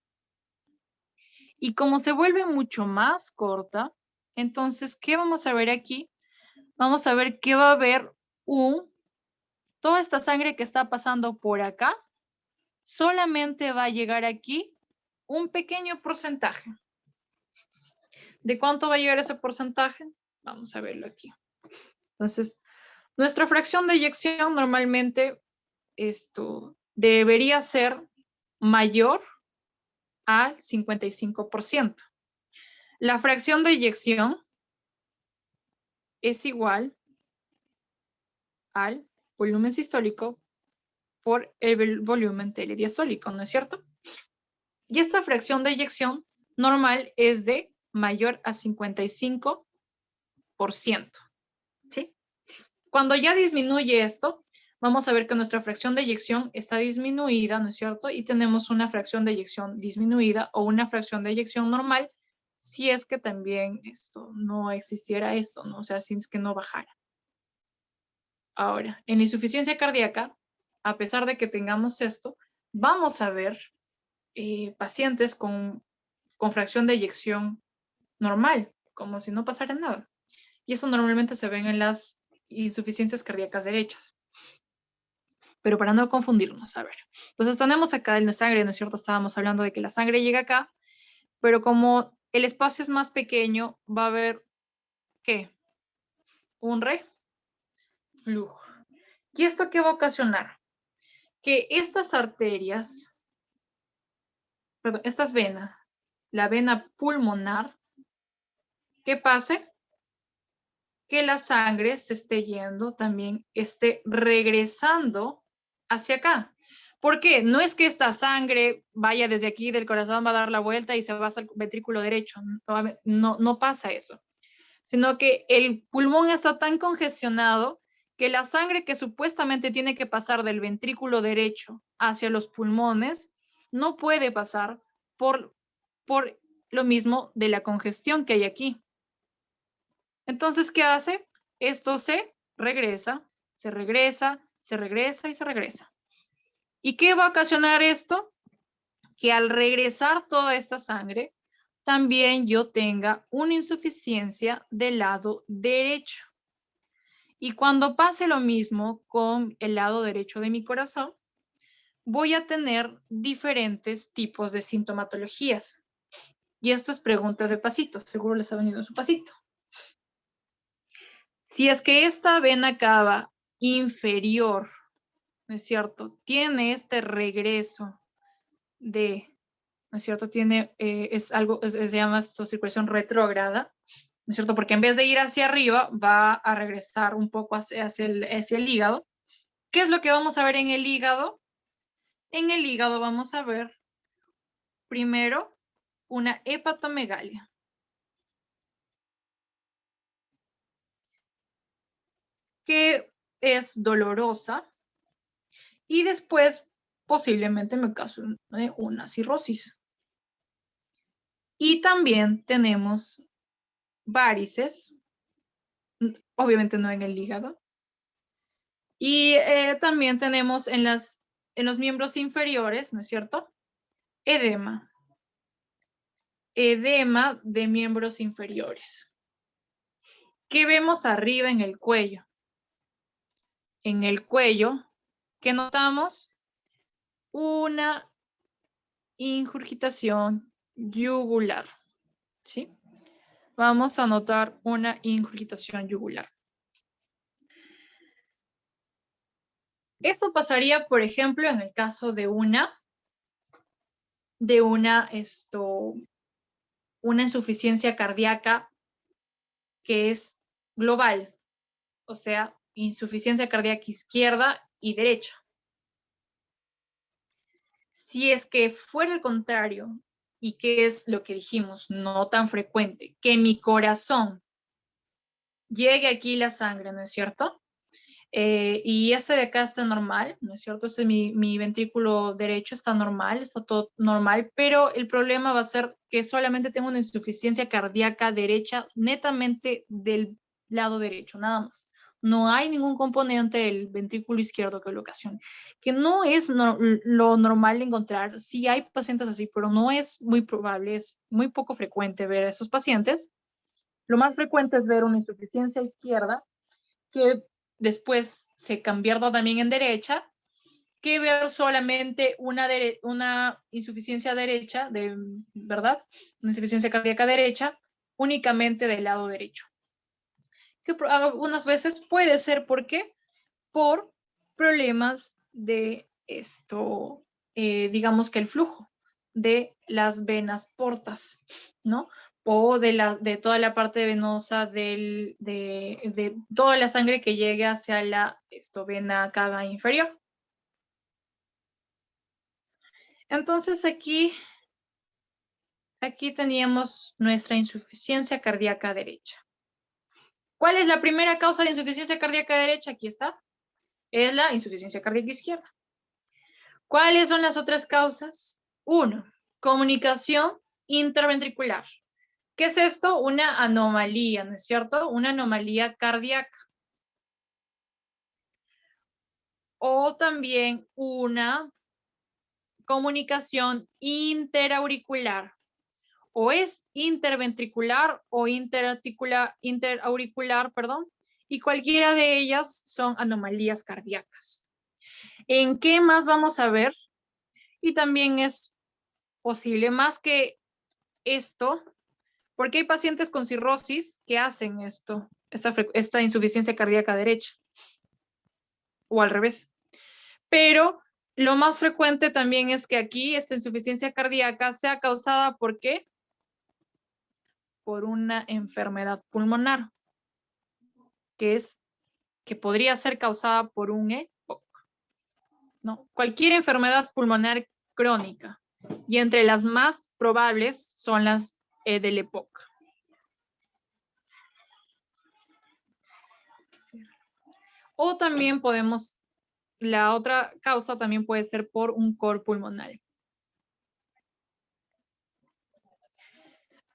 Y como se vuelve mucho más corta, entonces, ¿qué vamos a ver aquí? Vamos a ver que va a haber toda esta sangre que está pasando por acá, solamente va a llegar aquí un pequeño porcentaje. ¿De cuánto va a llegar ese porcentaje? Vamos a verlo aquí. Entonces, nuestra fracción de eyección normalmente debería ser mayor al 55%. La fracción de eyección es igual al volumen sistólico por el volumen telediastólico, ¿no es cierto? Y esta fracción de eyección normal es de mayor a 55%. ¿Sí? Cuando ya disminuye esto, vamos a ver que nuestra fracción de eyección está disminuida, ¿no es cierto? Y tenemos una fracción de eyección disminuida o una fracción de eyección normal si es que también no existiera esto, ¿no? O sea, si es que no bajara. Ahora, en la insuficiencia cardíaca, a pesar de que tengamos esto, vamos a ver pacientes con fracción de eyección normal, como si no pasara nada. Y eso normalmente se ven en las insuficiencias cardíacas derechas. Pero para no confundirnos, a ver. Entonces tenemos acá en la sangre, ¿no es cierto? Estábamos hablando de que la sangre llega acá, pero como el espacio es más pequeño, va a haber, ¿qué? Un reflujo. ¿Y esto qué va a ocasionar? Que estas arterias, perdón, estas venas, la vena pulmonar, ¿qué pase? Que la sangre se esté yendo, también esté regresando hacia acá. ¿Por qué? No es que esta sangre vaya desde aquí del corazón, va a dar la vuelta y se va hasta el ventrículo derecho. No pasa eso. Sino que el pulmón está tan congestionado que la sangre que supuestamente tiene que pasar del ventrículo derecho hacia los pulmones no puede pasar por lo mismo de la congestión que hay aquí. Entonces, ¿qué hace? Esto se regresa, se regresa, se regresa y se regresa. ¿Y qué va a ocasionar esto? Que al regresar toda esta sangre, también yo tenga una insuficiencia del lado derecho. Y cuando pase lo mismo con el lado derecho de mi corazón, voy a tener diferentes tipos de sintomatologías. Y esto es pregunta de pasito, seguro les ha venido su pasito. Si es que esta vena cava inferior, ¿no es cierto? Tiene este regreso de, ¿no es cierto? Tiene, es algo, se llama esto circulación retrógrada, ¿no es cierto? Porque en vez de ir hacia arriba, va a regresar un poco hacia el hígado. ¿Qué es lo que vamos a ver en el hígado? En el hígado vamos a ver primero una hepatomegalia. Que es dolorosa y después posiblemente me cause una cirrosis. Y también tenemos varices, obviamente no en el hígado. Y también tenemos en los miembros inferiores, ¿no es cierto? Edema. Edema de miembros inferiores. ¿Qué vemos arriba en el cuello? En el cuello, ¿qué notamos? Una ingurgitación yugular, ¿sí? Vamos a notar una ingurgitación yugular. Esto pasaría, por ejemplo, en el caso de una insuficiencia cardíaca que es global, o sea, insuficiencia cardíaca izquierda y derecha. Si es que fuera el contrario, y que es lo que dijimos, no tan frecuente, que mi corazón llegue aquí la sangre, ¿no es cierto? Y este de acá está normal, ¿no es cierto? Este, mi ventrículo derecho está normal, está todo normal, pero el problema va a ser que solamente tengo una insuficiencia cardíaca derecha netamente del lado derecho, nada más. No hay ningún componente del ventrículo izquierdo que lo ocasione, que no es lo normal de encontrar. Sí hay pacientes así, pero no es muy probable, es muy poco frecuente ver a esos pacientes. Lo más frecuente es ver una insuficiencia izquierda que después se convierta también en derecha, que ver solamente una insuficiencia derecha, ¿verdad? Una insuficiencia cardíaca derecha, únicamente del lado derecho. Que algunas veces puede ser, ¿por qué? Por problemas de digamos que el flujo de las venas portas, ¿no? O de toda la parte venosa de toda la sangre que llegue hacia la vena cava inferior. Entonces aquí teníamos nuestra insuficiencia cardíaca derecha. ¿Cuál es la primera causa de insuficiencia cardíaca derecha? Aquí está. Es la insuficiencia cardíaca izquierda. ¿Cuáles son las otras causas? 1. Comunicación interventricular. ¿Qué es esto? Una anomalía, ¿no es cierto? Una anomalía cardíaca. O también una comunicación interauricular. O es interventricular o interauricular, perdón, y cualquiera de ellas son anomalías cardíacas. ¿En qué más vamos a ver? Y también es posible, más que esto, porque hay pacientes con cirrosis que hacen esto, esta insuficiencia cardíaca derecha, o al revés. Pero lo más frecuente también es que aquí esta insuficiencia cardíaca sea causada ¿por qué? Por una enfermedad pulmonar, que podría ser causada por un EPOC, ¿no? Cualquier enfermedad pulmonar crónica. Y entre las más probables son las del EPOC. O también la otra causa también puede ser por un cor pulmonar.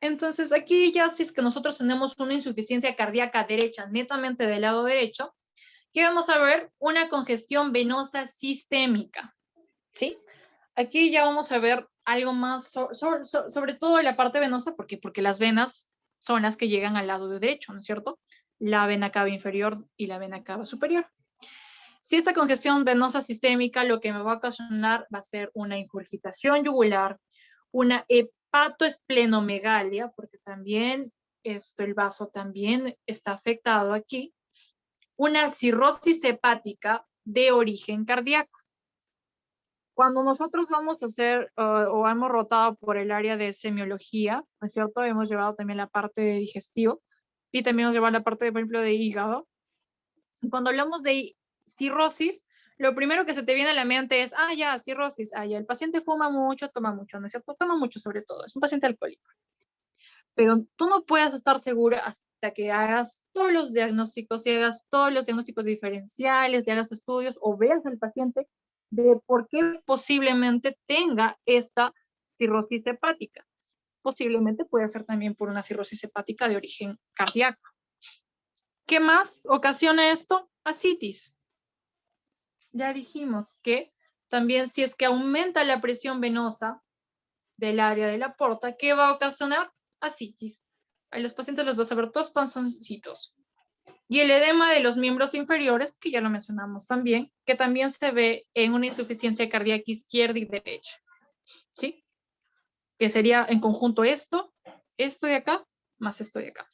Entonces aquí ya si es que nosotros tenemos una insuficiencia cardíaca derecha, netamente del lado derecho, ¿qué vamos a ver? Una congestión venosa sistémica, ¿sí? Aquí ya vamos a ver algo más, sobre todo la parte venosa, porque las venas son las que llegan al lado derecho, ¿no es cierto? La vena cava inferior y la vena cava superior. Si esta congestión venosa sistémica lo que me va a ocasionar va a ser una ingurgitación yugular, una hepatoesplenomegalia, porque también el vaso también está afectado aquí, una cirrosis hepática de origen cardíaco. Cuando nosotros vamos a hacer o hemos rotado por el área de semiología, ¿no es cierto? Hemos llevado también la parte de digestivo y también hemos llevado la parte, por ejemplo, de hígado. Cuando hablamos de cirrosis, lo primero que se te viene a la mente es, ya, cirrosis, ya, el paciente fuma mucho, toma mucho, ¿no es cierto? Toma mucho sobre todo, es un paciente alcohólico. Pero tú no puedes estar segura hasta que hagas todos los diagnósticos y hagas todos los diagnósticos diferenciales, y hagas estudios o veas al paciente de por qué posiblemente tenga esta cirrosis hepática. Posiblemente puede ser también por una cirrosis hepática de origen cardíaco. ¿Qué más ocasiona esto? Ascitis. Ya dijimos que también si es que aumenta la presión venosa del área de la porta, ¿qué va a ocasionar? Ascitis. A los pacientes les vas a ver todos panzoncitos. Y el edema de los miembros inferiores, que ya lo mencionamos también, que también se ve en una insuficiencia cardíaca izquierda y derecha. ¿Sí? Que sería en conjunto esto de acá, más esto de acá.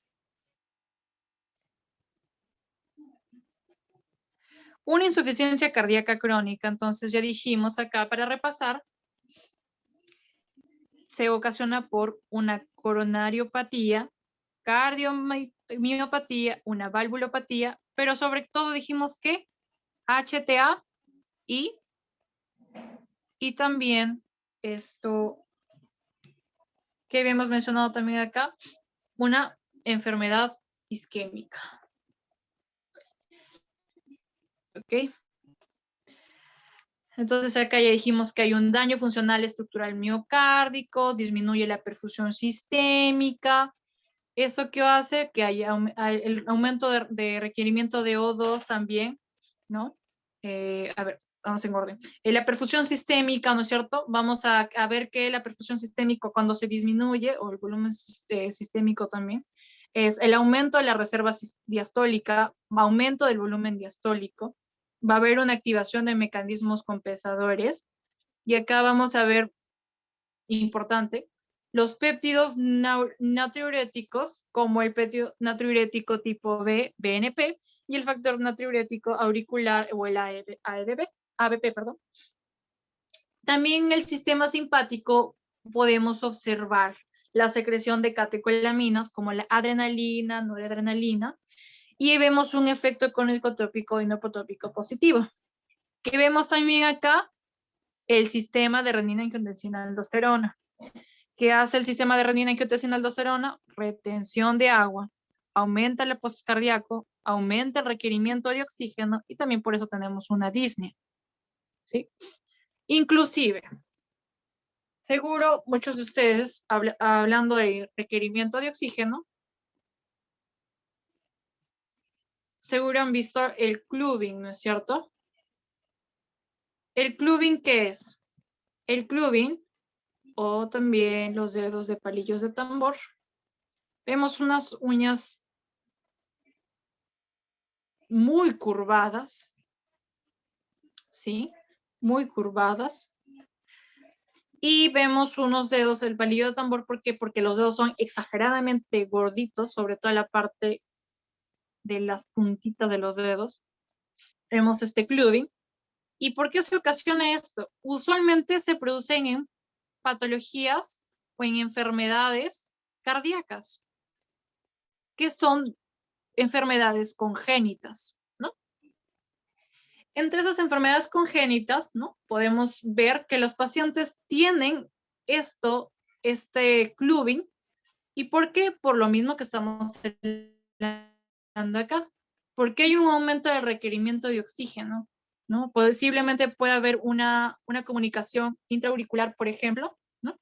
Una insuficiencia cardíaca crónica, entonces ya dijimos acá para repasar, se ocasiona por una coronariopatía, cardiomiopatía, una valvulopatía, pero sobre todo dijimos que HTA y también esto que habíamos mencionado también acá, una enfermedad isquémica. ¿Ok? Entonces acá ya dijimos que hay un daño funcional estructural miocárdico, disminuye la perfusión sistémica. ¿Eso qué hace? Que haya el aumento de requerimiento de O2 también, ¿no? A ver, vamos en orden. La perfusión sistémica, ¿no es cierto? Vamos a ver que la perfusión sistémica cuando se disminuye, o el volumen sistémico también, es el aumento de la reserva diastólica, aumento del volumen diastólico, va a haber una activación de mecanismos compensadores, y acá vamos a ver, importante, los péptidos natriuréticos, como el péptido natriurético tipo B, BNP, y el factor natriurético auricular o el ABP, perdón. También en el sistema simpático podemos observar la secreción de catecolaminas como la adrenalina, noradrenalina, y vemos un efecto crónico-tópico y neopotópico positivo. ¿Qué vemos también acá? El sistema de renina-angiotensina-aldosterona. ¿Qué hace el sistema de renina-angiotensina-aldosterona? Retención de agua, aumenta el depósito cardíaco, aumenta el requerimiento de oxígeno y también por eso tenemos una disnea. ¿Sí? Inclusive, seguro muchos de ustedes, hablando de requerimiento de oxígeno, seguro han visto el clubbing, ¿no es cierto? ¿El clubbing qué es? el clubbing o también los dedos de palillos de tambor. Vemos unas uñas muy curvadas, ¿sí? Muy curvadas. Y vemos unos dedos del palillo de tambor. ¿Por qué? Porque los dedos son exageradamente gorditos, sobre todo la parte de las puntitas de los dedos. Vemos este clubbing. ¿Y por qué se ocasiona esto? Usualmente se producen en patologías o en enfermedades cardíacas, que son enfermedades congénitas, ¿no? Entre esas enfermedades congénitas, ¿no? Podemos ver que los pacientes tienen este clubbing. ¿Y por qué? Por lo mismo que estamos hablando acá. Porque hay un aumento del requerimiento de oxígeno, ¿no? Posiblemente puede haber una comunicación intraauricular, por ejemplo, ¿no?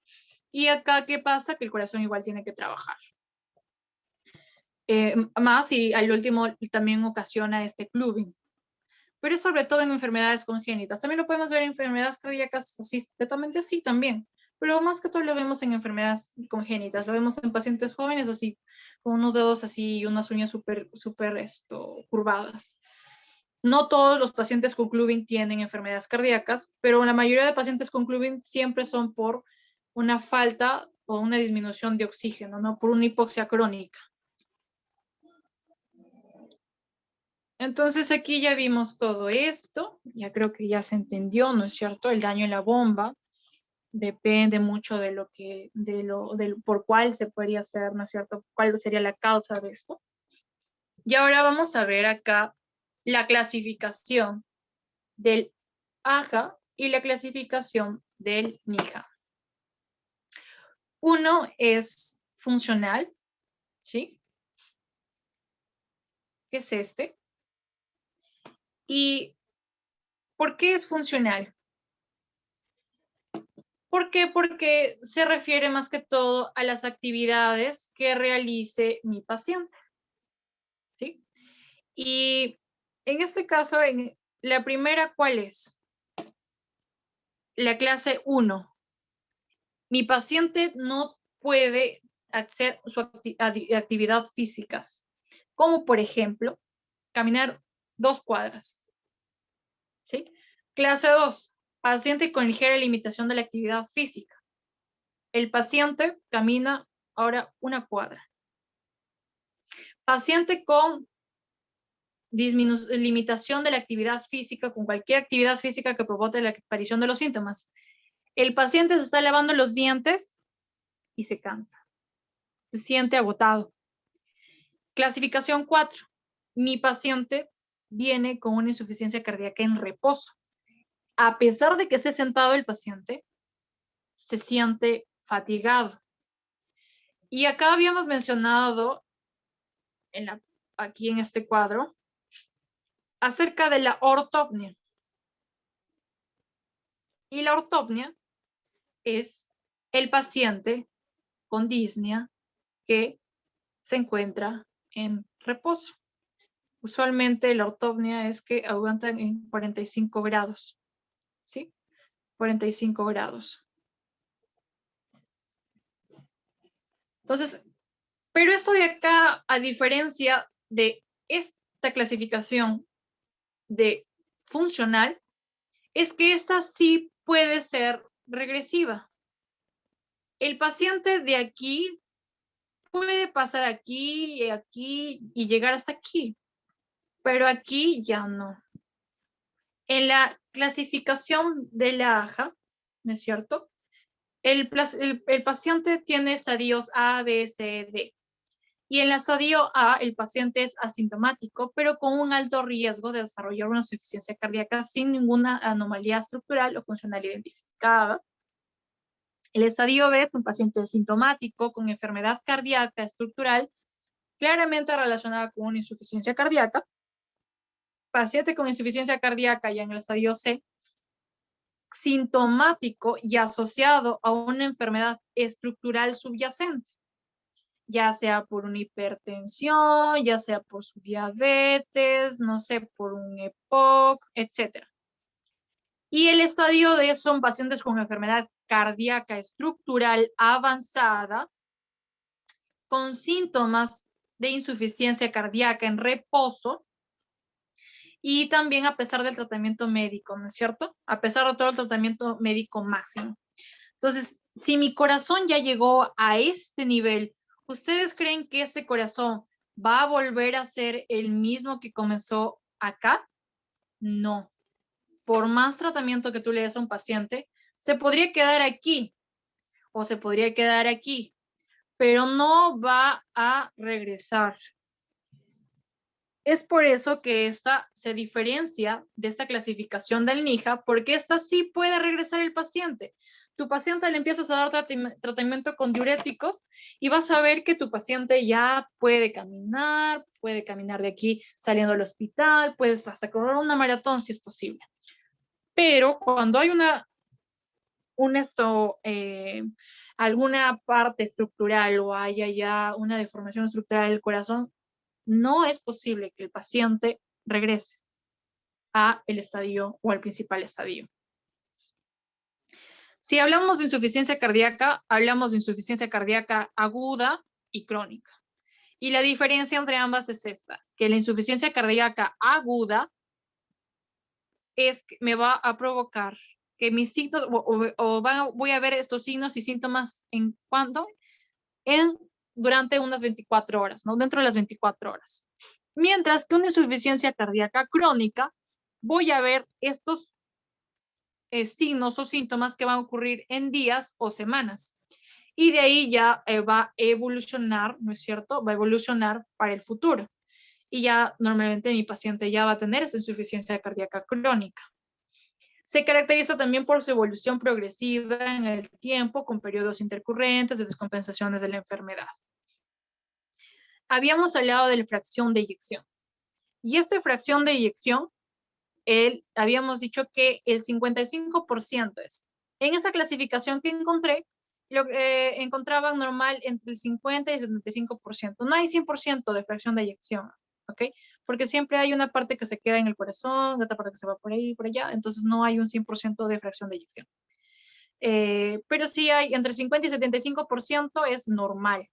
Y acá, ¿qué pasa? Que el corazón igual tiene que trabajar. Más y al último también ocasiona este clubbing. Pero es sobre todo en enfermedades congénitas. También lo podemos ver en enfermedades cardíacas así, totalmente así también. Pero más que todo lo vemos en enfermedades congénitas. Lo vemos en pacientes jóvenes así, con unos dedos así y unas uñas súper curvadas. No todos los pacientes con clubbing tienen enfermedades cardíacas, pero la mayoría de pacientes con clubbing siempre son por una falta o una disminución de oxígeno, ¿no? Por una hipoxia crónica. Entonces aquí ya vimos todo esto, ya creo que ya se entendió, ¿no es cierto? El daño en la bomba depende mucho de por cuál se podría hacer, ¿no es cierto? ¿Cuál sería la causa de esto? Y ahora vamos a ver acá la clasificación del AJA y la clasificación del NIJA. Uno es funcional, ¿sí? Que es este. ¿Y por qué es funcional? ¿Por qué? Porque se refiere más que todo a las actividades que realice mi paciente, ¿sí? Y en este caso, en la primera, ¿cuál es? La clase 1. Mi paciente no puede hacer su actividad físicas, como por ejemplo, caminar 2 cuadras, ¿sí? Clase 2. Paciente con ligera limitación de la actividad física. El paciente camina ahora 1 cuadra. Paciente con limitación de la actividad física, con cualquier actividad física que provoque la aparición de los síntomas. El paciente se está lavando los dientes y se cansa. Se siente agotado. Clasificación 4. Mi paciente viene con una insuficiencia cardíaca en reposo. A pesar de que esté sentado el paciente, se siente fatigado. Y acá habíamos mencionado aquí en este cuadro acerca de la ortopnia. Y la ortopnia es el paciente con disnea que se encuentra en reposo. Usualmente la ortopnia es que aguantan en 45 grados, ¿sí? 45 grados. Entonces, pero esto de acá, a diferencia de esta clasificación de funcional, es que esta sí puede ser regresiva. El paciente de aquí puede pasar aquí y llegar hasta aquí, pero aquí ya no. En la clasificación de la AJA, ¿no es cierto? El paciente tiene estadios A, B, C, D. Y en el estadio A, el paciente es asintomático, pero con un alto riesgo de desarrollar una insuficiencia cardíaca sin ninguna anomalía estructural o funcional identificada. El estadio B es un paciente asintomático con enfermedad cardíaca estructural claramente relacionada con una insuficiencia cardíaca. Paciente con insuficiencia cardíaca ya en el estadio C, sintomático y asociado a una enfermedad estructural subyacente, ya sea por una hipertensión, ya sea por su diabetes, no sé, por un EPOC, etc. Y el estadio D son pacientes con enfermedad cardíaca estructural avanzada, con síntomas de insuficiencia cardíaca en reposo, y también a pesar del tratamiento médico, ¿no es cierto? A pesar de todo el tratamiento médico máximo. Entonces, si mi corazón ya llegó a este nivel, ¿ustedes creen que ese corazón va a volver a ser el mismo que comenzó acá? No. Por más tratamiento que tú le des a un paciente, se podría quedar aquí o se podría quedar aquí, pero no va a regresar. Es por eso que esta se diferencia de esta clasificación del NIHA, porque esta sí puede regresar el paciente. Tu paciente le empiezas a dar tratamiento con diuréticos y vas a ver que tu paciente ya puede caminar de aquí saliendo del hospital, puedes hasta correr una maratón si es posible. Pero cuando hay alguna parte estructural o haya ya una deformación estructural del corazón, no es posible que el paciente regrese a el estadio o al principal estadio. Si hablamos de insuficiencia cardíaca, hablamos de insuficiencia cardíaca aguda y crónica. Y la diferencia entre ambas es esta, que la insuficiencia cardíaca aguda me va a provocar que mis signos, voy a ver estos signos y síntomas en cuándo, durante unas 24 horas, ¿no? Dentro de las 24 horas. Mientras que una insuficiencia cardíaca crónica, voy a ver estos signos o síntomas que van a ocurrir en días o semanas. Y de ahí ya va a evolucionar, ¿no es cierto? Va a evolucionar para el futuro. Y ya normalmente mi paciente ya va a tener esa insuficiencia cardíaca crónica. Se caracteriza también por su evolución progresiva en el tiempo, con periodos intercurrentes de descompensaciones de la enfermedad. Habíamos hablado de la fracción de eyección. Y esta fracción de eyección, habíamos dicho que el 55% es. En esa clasificación que encontré, encontraban normal entre el 50 y el 75%. No hay 100% de fracción de eyección, ¿ok? Porque siempre hay una parte que se queda en el corazón, otra parte que se va por ahí, por allá, entonces no hay un 100% de fracción de eyección. Pero sí hay entre 50 y 75% es normal.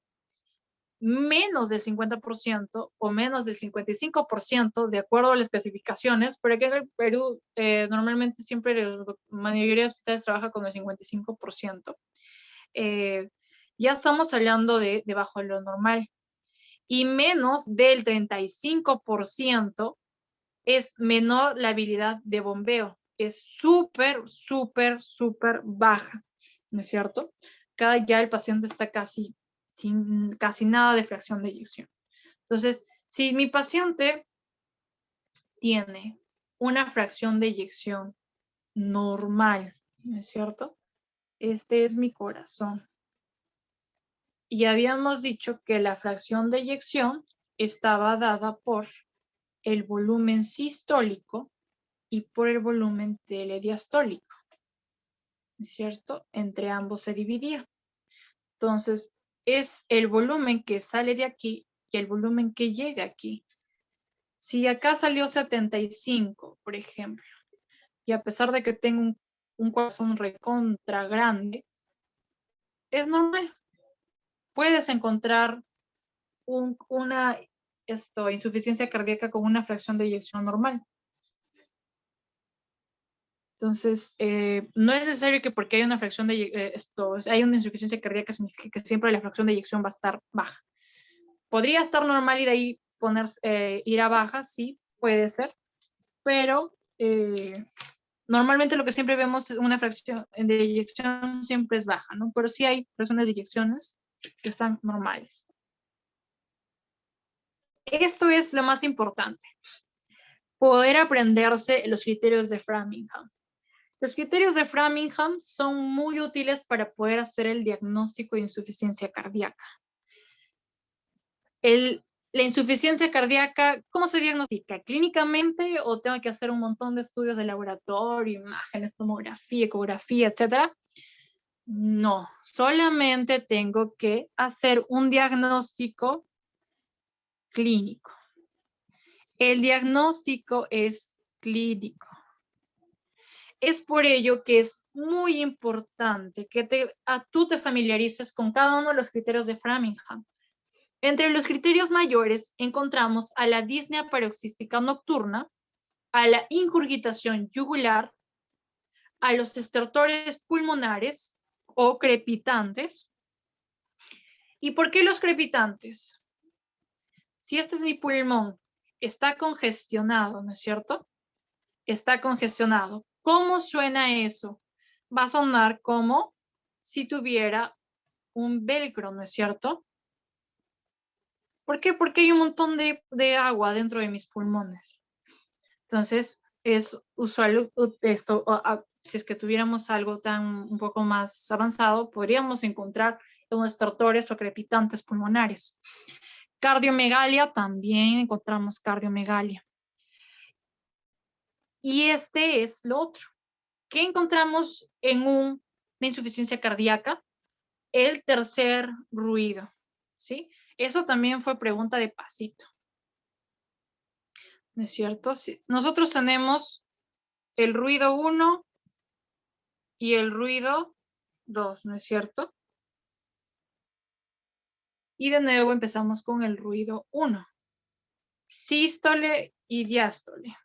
Menos del 50% o menos del 55%, de acuerdo a las clasificaciones, pero aquí en el Perú normalmente siempre la mayoría de hospitales trabaja con el 55%. Ya estamos hablando de debajo de lo normal. Y menos del 35% es menor la habilidad de bombeo. Es súper, súper, súper baja, ¿no es cierto? Ya el paciente está casi sin casi nada de fracción de eyección. Entonces, si mi paciente tiene una fracción de eyección normal, ¿no es cierto? Este es mi corazón. Y habíamos dicho que la fracción de eyección estaba dada por el volumen sistólico y por el volumen telediastólico, ¿no es cierto? Entre ambos se dividía. Entonces, es el volumen que sale de aquí y el volumen que llega aquí. Si acá salió 75, por ejemplo, y a pesar de que tengo un corazón recontra grande, es normal. Puedes encontrar una insuficiencia cardíaca con una fracción de eyección normal. Entonces, no es necesario que porque hay una fracción de hay una insuficiencia cardíaca signifique que siempre la fracción de eyección va a estar baja. Podría estar normal y de ahí ir a baja, sí, puede ser, pero normalmente lo que siempre vemos es una fracción de eyección siempre es baja, ¿no? Pero sí hay fracciones de eyecciones que están normales. Esto es lo más importante. Poder aprenderse los criterios de Framingham. Los criterios de Framingham son muy útiles para poder hacer el diagnóstico de insuficiencia cardíaca. La insuficiencia cardíaca, ¿cómo se diagnostica? ¿Clínicamente o tengo que hacer un montón de estudios de laboratorio, imágenes, tomografía, ecografía, etcétera? No, solamente tengo que hacer un diagnóstico clínico. El diagnóstico es clínico. Es por ello que es muy importante que tú te familiarices con cada uno de los criterios de Framingham. Entre los criterios mayores encontramos a la disnea paroxística nocturna, a la ingurgitación yugular, a los estertores pulmonares o crepitantes. ¿Y por qué los crepitantes? Si este es mi pulmón, está congestionado, ¿no es cierto? Está congestionado. ¿Cómo suena eso? Va a sonar como si tuviera un velcro, ¿no es cierto? ¿Por qué? Porque hay un montón de agua dentro de mis pulmones. Entonces, es usual esto, si es que tuviéramos algo un poco más avanzado, podríamos encontrar unos estertores o crepitantes pulmonares. Cardiomegalia, también encontramos cardiomegalia. Y este es lo otro. ¿Qué encontramos en una insuficiencia cardíaca? El tercer ruido, ¿sí? Eso también fue pregunta de pasito. ¿No es cierto? Sí. Nosotros tenemos el ruido 1 y el ruido 2, ¿no es cierto? Y de nuevo empezamos con el ruido 1. Sístole y diástole.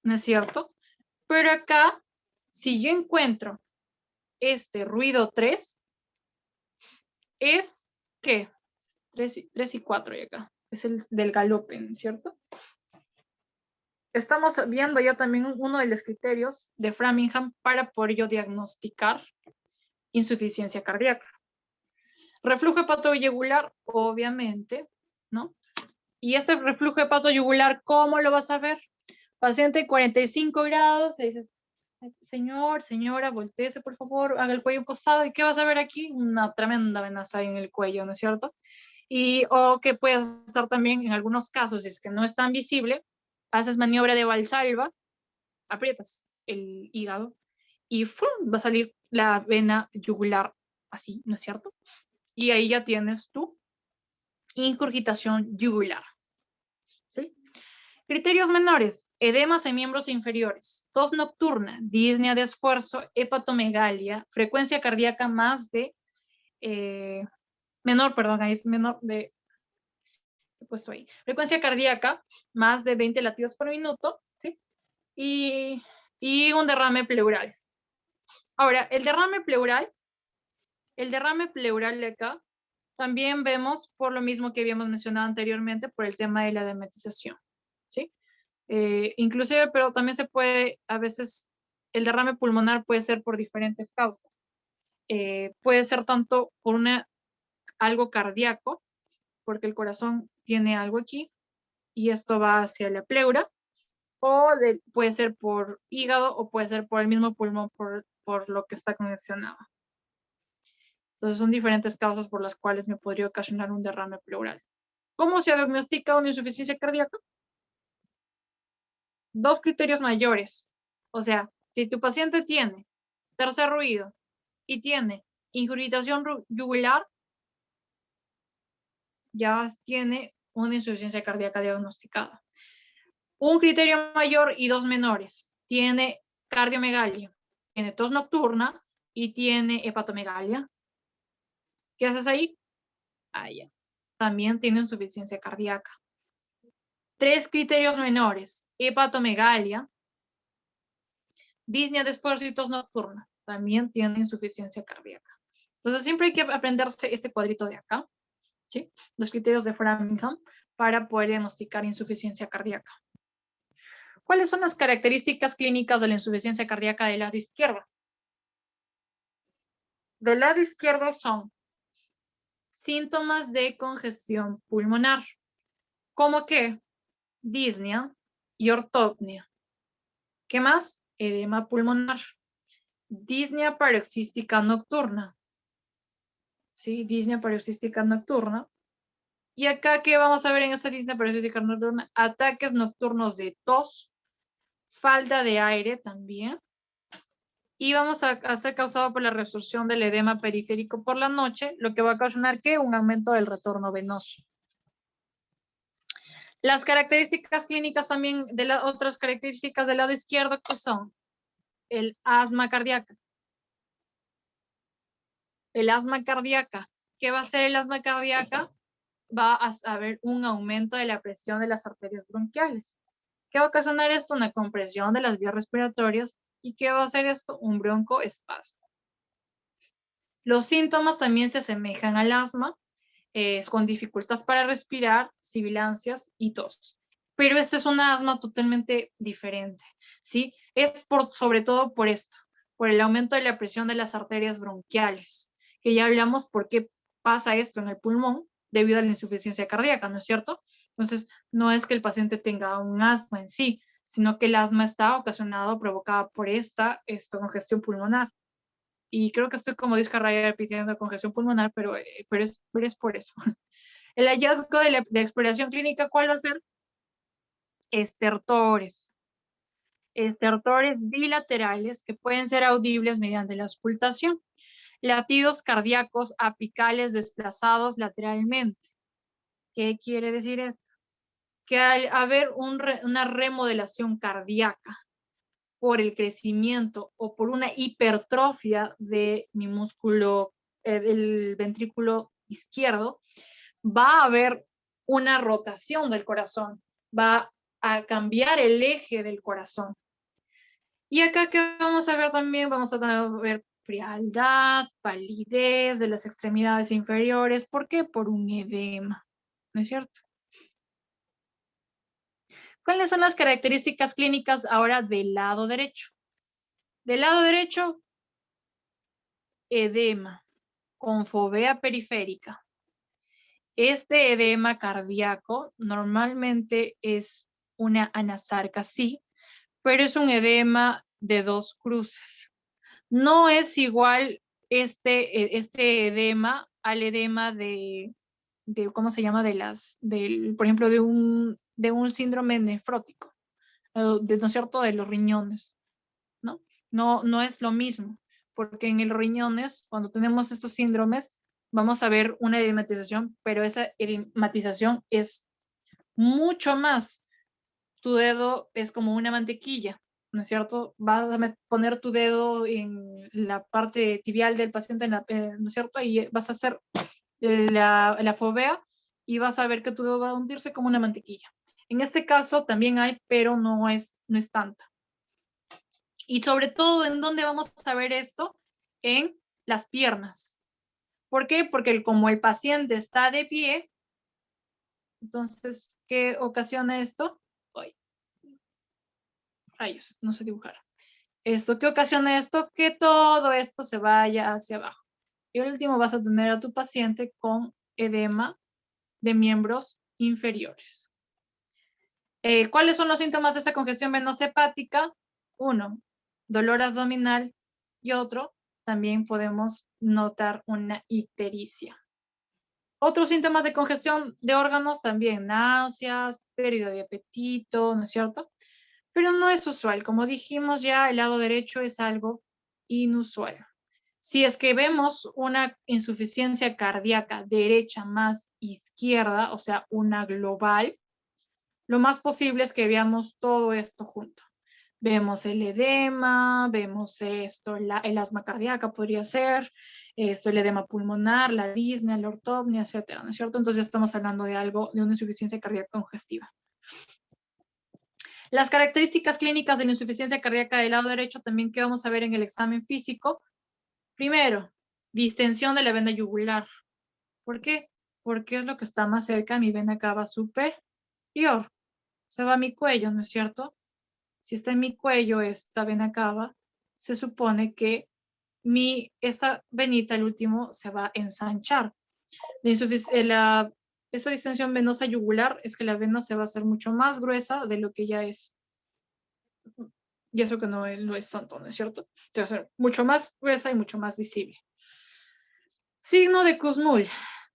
¿No es cierto? Pero acá, si yo encuentro este ruido 3, es ¿qué? 3 y 4 y acá. Es el del galope, ¿no es cierto? Estamos viendo ya también uno de los criterios de Framingham para poder yo diagnosticar insuficiencia cardíaca. Reflujo hepatoyugular, obviamente, ¿no? Y este reflujo hepatoyugular, ¿cómo lo vas a ver? Paciente 45 grados, le dices, señor, señora, voltéese por favor, haga el cuello a un costado, ¿y qué vas a ver aquí? Una tremenda venaza en el cuello, ¿no es cierto? O que puedes hacer también en algunos casos, si es que no es tan visible, haces maniobra de Valsalva, aprietas el hígado y ¡fum! Va a salir la vena yugular así, ¿no es cierto? Y ahí ya tienes tu ingurgitación yugular. ¿Sí? Criterios menores: edemas en miembros inferiores, tos nocturna, disnea de esfuerzo, hepatomegalia, frecuencia cardíaca más de ahí es menor de, he puesto ahí, frecuencia cardíaca más de 20 latidos por minuto, ¿sí? Y un derrame pleural. Ahora, el derrame pleural de acá, también vemos por lo mismo que habíamos mencionado anteriormente, por el tema de la demetización, ¿sí? Inclusive, pero también se puede, a veces, el derrame pulmonar puede ser por diferentes causas. Puede ser tanto por algo cardíaco, porque el corazón tiene algo aquí, y esto va hacia la pleura, o puede ser por hígado, o puede ser por el mismo pulmón, por lo que está congestionado. Entonces son diferentes causas por las cuales me podría ocasionar un derrame pleural. ¿Cómo se diagnostica una insuficiencia cardíaca? Dos criterios mayores. O sea, si tu paciente tiene tercer ruido y tiene ingurgitación yugular, ya tiene una insuficiencia cardíaca diagnosticada. Un criterio mayor y dos menores. Tiene cardiomegalia, tiene tos nocturna y tiene hepatomegalia. ¿Qué haces ahí? Ya. También tiene insuficiencia cardíaca. Tres criterios menores: hepatomegalia, disnea de esfuerzo y tos nocturna. También tiene insuficiencia cardíaca. Entonces siempre hay que aprenderse este cuadrito de acá, ¿sí? Los criterios de Framingham para poder diagnosticar insuficiencia cardíaca. ¿Cuáles son las características clínicas de la insuficiencia cardíaca del lado izquierdo? Del lado izquierdo son síntomas de congestión pulmonar, como que disnea y ortopnea. ¿Qué más? Edema pulmonar. Disnea paroxística nocturna. ¿Sí? Disnea paroxística nocturna. Y acá, ¿qué vamos a ver en esa disnea paroxística nocturna? Ataques nocturnos de tos, falta de aire también. Y vamos a ser causado por la reabsorción del edema periférico por la noche, lo que va a ocasionar ¿qué? Un aumento del retorno venoso. Las características clínicas también de las otras características del lado izquierdo, que son el asma cardíaca. El asma cardíaca. ¿Qué va a hacer el asma cardíaca? Va a haber un aumento de la presión de las arterias bronquiales. ¿Qué va a ocasionar esto? Una compresión de las vías respiratorias. ¿Y qué va a hacer esto? Un broncoespasmo. Los síntomas también se asemejan al asma, con dificultad para respirar, sibilancias y tos. Pero este es una asma totalmente diferente, ¿sí? Es sobre todo por esto, por el aumento de la presión de las arterias bronquiales, que ya hablamos por qué pasa esto en el pulmón debido a la insuficiencia cardíaca, ¿no es cierto? Entonces, no es que el paciente tenga un asma en sí, sino que el asma está ocasionado, provocada por esta congestión pulmonar. Y creo que estoy como discarraya repitiendo congestión pulmonar, pero es por eso. El hallazgo de exploración clínica, ¿cuál va a ser? Estertores. Estertores bilaterales que pueden ser audibles mediante la auscultación. Latidos cardíacos apicales desplazados lateralmente. ¿Qué quiere decir esto? Que al haber una remodelación cardíaca por el crecimiento o por una hipertrofia de mi músculo, del ventrículo izquierdo, va a haber una rotación del corazón, va a cambiar el eje del corazón. Y acá que vamos a ver también, vamos a ver frialdad, palidez de las extremidades inferiores. ¿Por qué? Por un edema, ¿no es cierto? ¿Cuáles son las características clínicas ahora del lado derecho? Del lado derecho, edema con fovea periférica. Este edema cardíaco normalmente es una anasarca, sí, pero es un edema de dos cruces. No es igual este edema al edema ¿cómo se llama? Por ejemplo, de un síndrome nefrótico, ¿no es cierto? De los riñones, ¿no? No es lo mismo, porque en el riñones, cuando tenemos estos síndromes, vamos a ver una edematización, pero esa edematización es mucho más. Tu dedo es como una mantequilla, ¿no es cierto? Vas a poner tu dedo en la parte tibial del paciente, ¿no es cierto? Y vas a hacer la fovea y vas a ver que tu dedo va a hundirse como una mantequilla. En este caso también hay, pero no es tanta. Y sobre todo, ¿en dónde vamos a ver esto? En las piernas. ¿Por qué? Porque como el paciente está de pie, entonces, ¿qué ocasiona esto? Ay, rayos, no sé dibujar. ¿Qué ocasiona esto? Que todo esto se vaya hacia abajo. Y al último vas a tener a tu paciente con edema de miembros inferiores. ¿Cuáles son los síntomas de esta congestión venosa hepática? Uno, dolor abdominal, y otro, también podemos notar una ictericia. Otros síntomas de congestión de órganos también, náuseas, pérdida de apetito, ¿no es cierto? Pero no es usual. Como dijimos ya, el lado derecho es algo inusual. Si es que vemos una insuficiencia cardíaca derecha más izquierda, o sea, una global, lo más posible es que veamos todo esto junto. Vemos el edema, vemos esto, el asma cardíaca podría ser, el edema pulmonar, la disnea, la ortopnia, etcétera, ¿no es cierto? Entonces estamos hablando de algo, de una insuficiencia cardíaca congestiva. Las características clínicas de la insuficiencia cardíaca del lado derecho también que vamos a ver en el examen físico. Primero, distensión de la vena yugular. ¿Por qué? Porque es lo que está más cerca a mi vena cava superior. Se va a mi cuello, ¿no es cierto? Si está en mi cuello esta vena cava, se supone que esta venita, el último, se va a ensanchar. Esta distensión venosa yugular es que la vena se va a hacer mucho más gruesa de lo que ya es. Y eso que no es tanto, ¿no es cierto? Se va a hacer mucho más gruesa y mucho más visible. Signo de Kussmaul.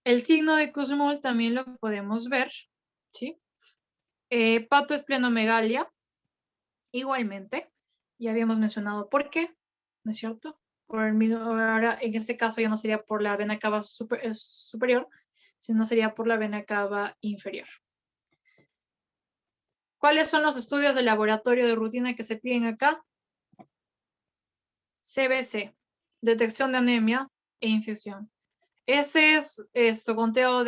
El signo de Kussmaul también lo podemos ver, ¿sí? Patoesplenomegalia, igualmente. Ya habíamos mencionado por qué, ¿no es cierto? Por el mismo, ahora en este caso ya no sería por la vena cava superior, sino sería por la vena cava inferior. ¿Cuáles son los estudios de laboratorio de rutina que se piden acá? CBC, detección de anemia e infección. Este es conteo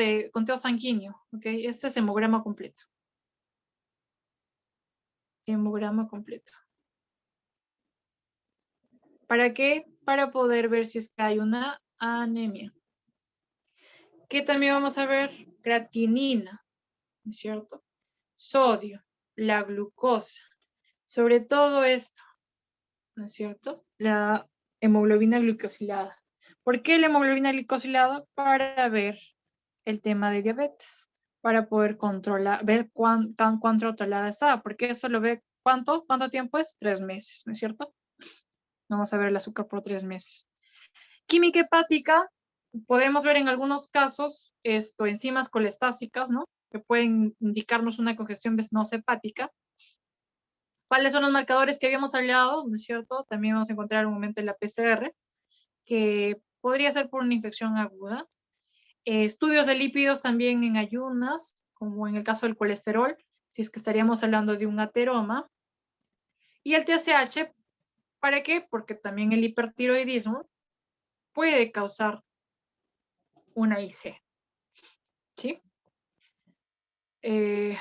sanguíneo, ¿ok? Este es hemograma completo. Hemograma completo. ¿Para qué? Para poder ver si es que hay una anemia. ¿Qué también vamos a ver? Creatinina, ¿no es cierto? Sodio, la glucosa. Sobre todo esto, ¿no es cierto? La hemoglobina glucosilada. ¿Por qué la hemoglobina glucosilada? Para ver el tema de diabetes, para poder controlar, ver cuán controlada está, porque esto lo ve, ¿cuánto tiempo es? 3 meses, ¿no es cierto? Vamos a ver el azúcar por 3 meses. Química hepática, podemos ver en algunos casos enzimas colestásicas, ¿no? Que pueden indicarnos una congestión venosa hepática. ¿Cuáles son los marcadores que habíamos hablado? ¿No es cierto? También vamos a encontrar un momento en la PCR, que podría ser por una infección aguda. Estudios de lípidos también en ayunas, como en el caso del colesterol, si es que estaríamos hablando de un ateroma. Y el TSH, ¿para qué? Porque también el hipertiroidismo puede causar una IC. ¿Sí? Se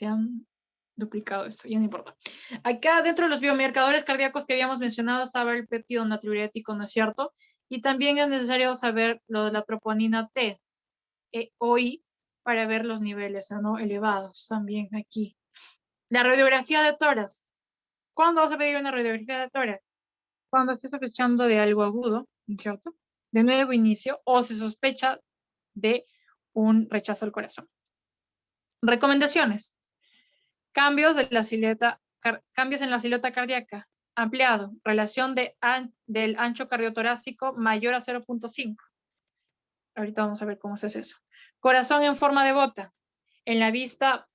han duplicado esto, ya no importa. Acá dentro de los biomarcadores cardíacos que habíamos mencionado estaba el péptido natriurético, ¿no es cierto? Y también es necesario saber lo de la troponina T o I para ver los niveles, ¿no? Elevados también aquí. La radiografía de tórax. ¿Cuándo vas a pedir una radiografía de tórax? Cuando estés sospechando de algo agudo, ¿no es cierto? De nuevo inicio o se sospecha de un rechazo al corazón. Recomendaciones. Cambios en la silueta cardíaca. Ampliado. Relación del ancho cardiotorácico mayor a 0.5. Ahorita vamos a ver cómo se hace eso. Corazón en forma de bota. En la vista,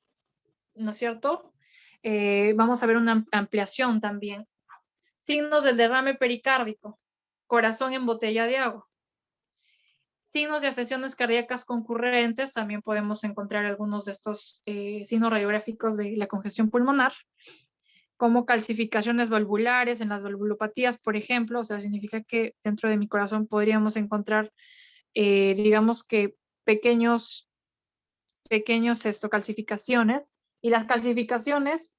¿no es cierto? Vamos a ver una ampliación también. Signos del derrame pericárdico. Corazón en botella de agua. Signos de afecciones cardíacas concurrentes, también podemos encontrar algunos de estos signos radiográficos de la congestión pulmonar, como calcificaciones valvulares en las valvulopatías, por ejemplo, o sea, significa que dentro de mi corazón podríamos encontrar, digamos que pequeños calcificaciones, y las calcificaciones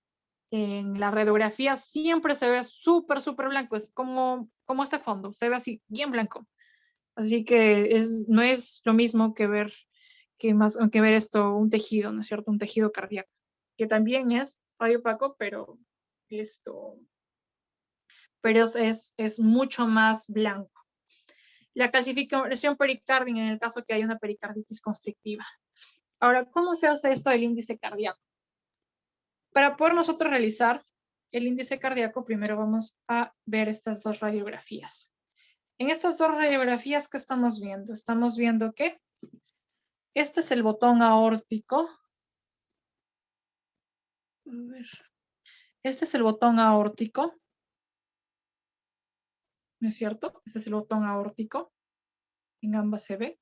en la radiografía siempre se ve súper blanco, es como este fondo, se ve así, bien blanco. Así que no es lo mismo que ver esto, un tejido, ¿no es cierto? Un tejido cardíaco, que también es radiopaco, pero es mucho más blanco. La calcificación pericárdica en el caso que hay una pericarditis constrictiva. Ahora, ¿cómo se hace esto del índice cardíaco? Para poder nosotros realizar el índice cardíaco, primero vamos a ver estas dos radiografías. En estas dos radiografías, ¿qué estamos viendo? Estamos viendo que este es el botón aórtico. A ver. Este es el botón aórtico. ¿No es cierto? Este es el botón aórtico. En ambas se ve.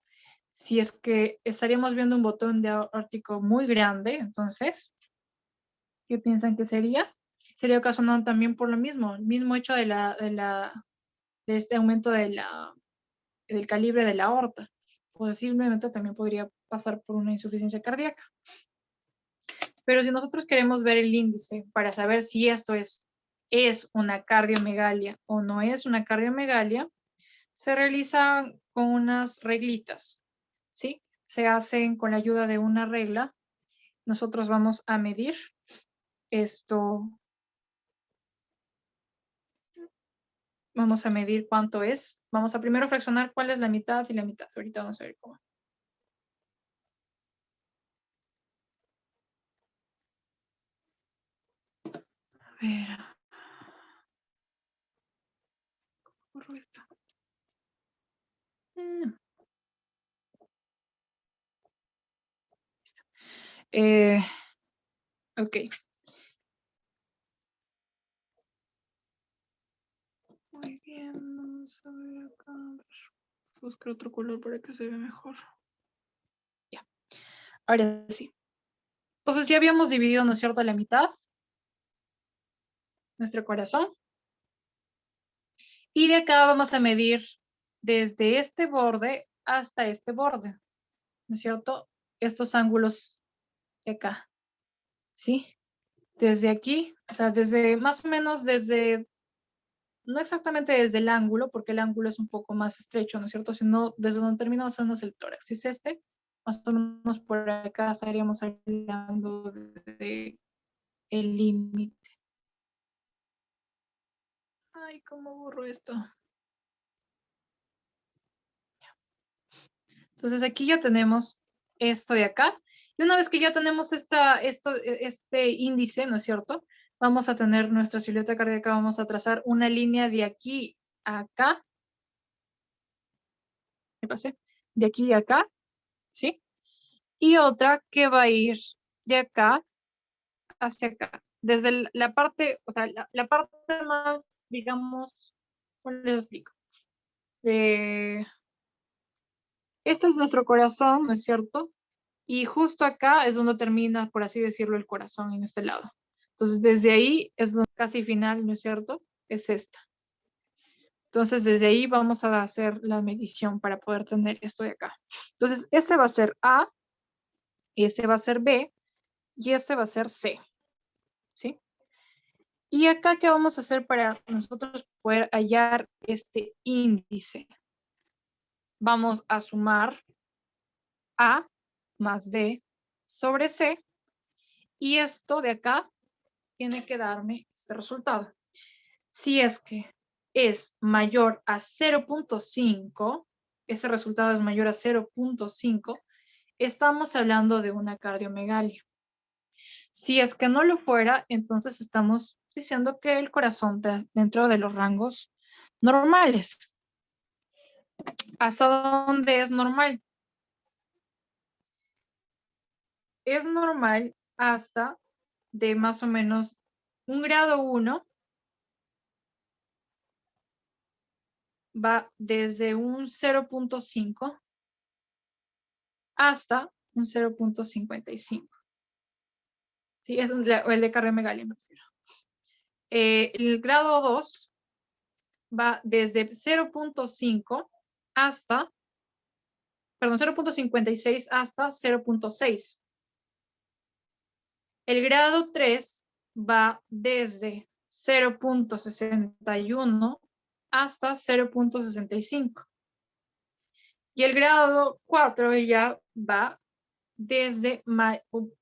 Si es que estaríamos viendo un botón de aórtico muy grande, entonces, ¿qué piensan que sería? Sería ocasionado también por lo mismo, el mismo hecho de este aumento del calibre de la aorta. Posiblemente también podría pasar por una insuficiencia cardíaca. Pero si nosotros queremos ver el índice para saber si esto es una cardiomegalia o no es una cardiomegalia, se realizan con unas reglitas, ¿sí? Se hacen con la ayuda de una regla. Nosotros vamos a medir esto. Vamos a medir cuánto es. Vamos a primero fraccionar cuál es la mitad y la mitad. Ahorita vamos a ver cómo. A ver. ¿Cómo esto? Ok. Muy bien, vamos a ver acá. Buscar otro color para que se vea mejor. Ya. Ahora sí. Entonces ya habíamos dividido, ¿no es cierto?, la mitad nuestro corazón. Y de acá vamos a medir desde este borde hasta este borde, ¿no es cierto? Estos ángulos de acá, ¿sí? Desde aquí, o sea, desde más o menos desde, no exactamente desde el ángulo, porque el ángulo es un poco más estrecho, ¿no es cierto? Sino desde donde termina más o menos el tórax. Si es este, más o menos por acá estaríamos hablando de el límite. Ay, ¿cómo borro esto? Entonces aquí ya tenemos esto de acá. Y una vez que ya tenemos este índice, ¿no es cierto? Vamos a tener nuestra silueta cardíaca, vamos a trazar una línea de aquí a acá. ¿Qué pasé? De aquí a acá, ¿sí? Y otra que va a ir de acá hacia acá. Desde la parte, o sea, la parte más, digamos, ¿cómo les explico? Este es nuestro corazón, ¿no es cierto? Y justo acá es donde termina, por así decirlo, el corazón en este lado. Entonces, desde ahí es donde casi final, ¿no es cierto? Es esta. Entonces, desde ahí vamos a hacer la medición para poder tener esto de acá. Entonces, este va a ser A, este va a ser B y este va a ser C, ¿sí? Y acá, ¿qué vamos a hacer para nosotros poder hallar este índice? Vamos a sumar A más B sobre C y esto de acá tiene que darme este resultado. Si es que es mayor a 0.5, ese resultado es mayor a 0.5, estamos hablando de una cardiomegalia. Si es que no lo fuera, entonces estamos diciendo que el corazón está dentro de los rangos normales. ¿Hasta dónde es normal? Es normal hasta de más o menos un grado 1, va desde un 0.5 hasta un 0.55. Sí, es el de cardiomegalia, me refiero. El grado 2 va desde 0.5 hasta, perdón, 0.56 hasta 0.6. El grado 3 va desde 0.61 hasta 0.65. Y el grado 4 ya va desde,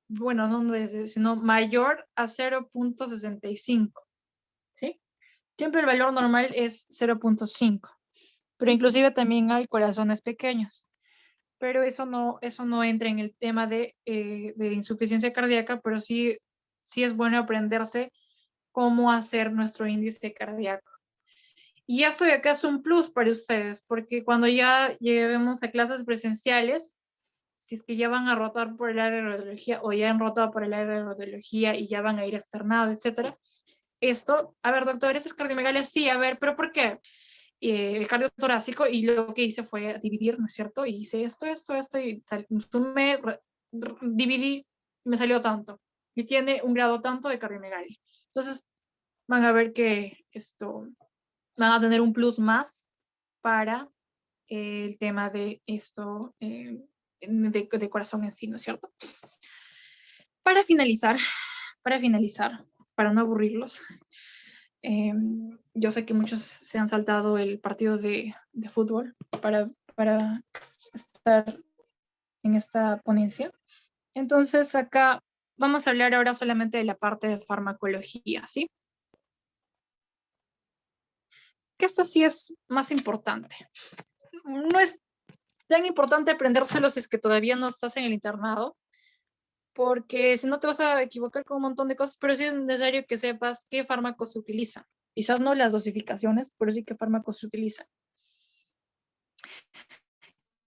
bueno, no desde, sino mayor a 0.65. ¿Sí? Siempre el valor normal es 0.5, pero inclusive también hay corazones pequeños. Pero eso no entra en el tema de insuficiencia cardíaca, pero sí es bueno aprenderse cómo hacer nuestro índice cardíaco. Y esto de acá es un plus para ustedes, porque cuando ya lleguemos a clases presenciales, si es que ya van a rotar por el área de radiología o ya han rotado por el área de radiología y ya van a ir externado, etcétera, esto, a ver, doctor, ¿este es cardiomegalia? Sí, a ver, ¿pero por qué? El cardiotorácico, y lo que hice fue dividir, ¿no es cierto? Y hice esto, y sumé, dividí, y me salió tanto. Y tiene un grado tanto de cardiomegalia. Entonces, van a ver que van a tener un plus más para el tema de esto, de corazón en sí, ¿no es cierto? Para finalizar, para no aburrirlos, yo sé que muchos se han saltado el partido de fútbol para estar en esta ponencia. Entonces acá vamos a hablar ahora solamente de la parte de farmacología, ¿sí? Que esto sí es más importante. No es tan importante aprendérselo si es que todavía no estás en el internado, porque si no te vas a equivocar con un montón de cosas, pero sí es necesario que sepas qué fármacos se utilizan. Quizás no las dosificaciones, pero sí qué fármacos se utilizan.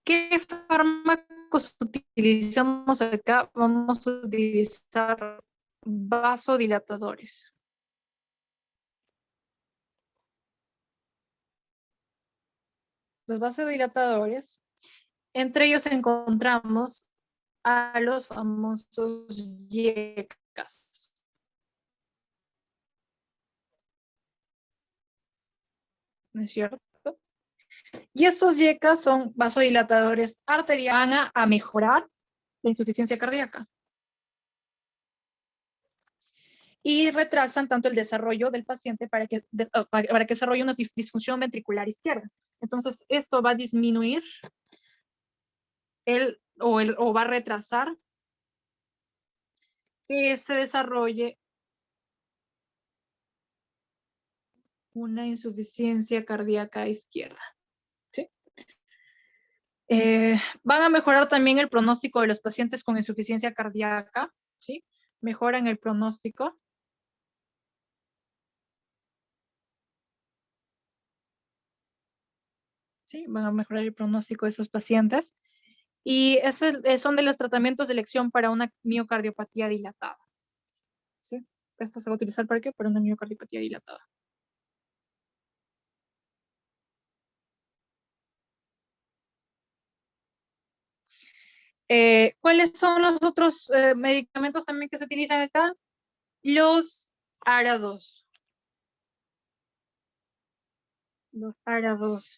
¿Qué fármacos utilizamos acá? Vamos a utilizar vasodilatadores. Los vasodilatadores, entre ellos encontramos a los famosos YECAS. ¿no es cierto? Y estos YECA son vasodilatadores arteriales, van a mejorar la insuficiencia cardíaca. Y retrasan tanto el desarrollo del paciente para que desarrolle una disfunción ventricular izquierda. Entonces, esto va a disminuir o va a retrasar que se desarrolle una insuficiencia cardíaca izquierda. ¿Sí? Van a mejorar también el pronóstico de los pacientes con insuficiencia cardíaca. ¿Sí? Mejoran el pronóstico. ¿Sí? Van a mejorar el pronóstico de estos pacientes. Y esos son de los tratamientos de elección para una miocardiopatía dilatada. ¿Sí? Esto se va a utilizar ¿para qué? Para una miocardiopatía dilatada. ¿Cuáles son los otros medicamentos también que se utilizan acá? Los ARA2. Los ARA2.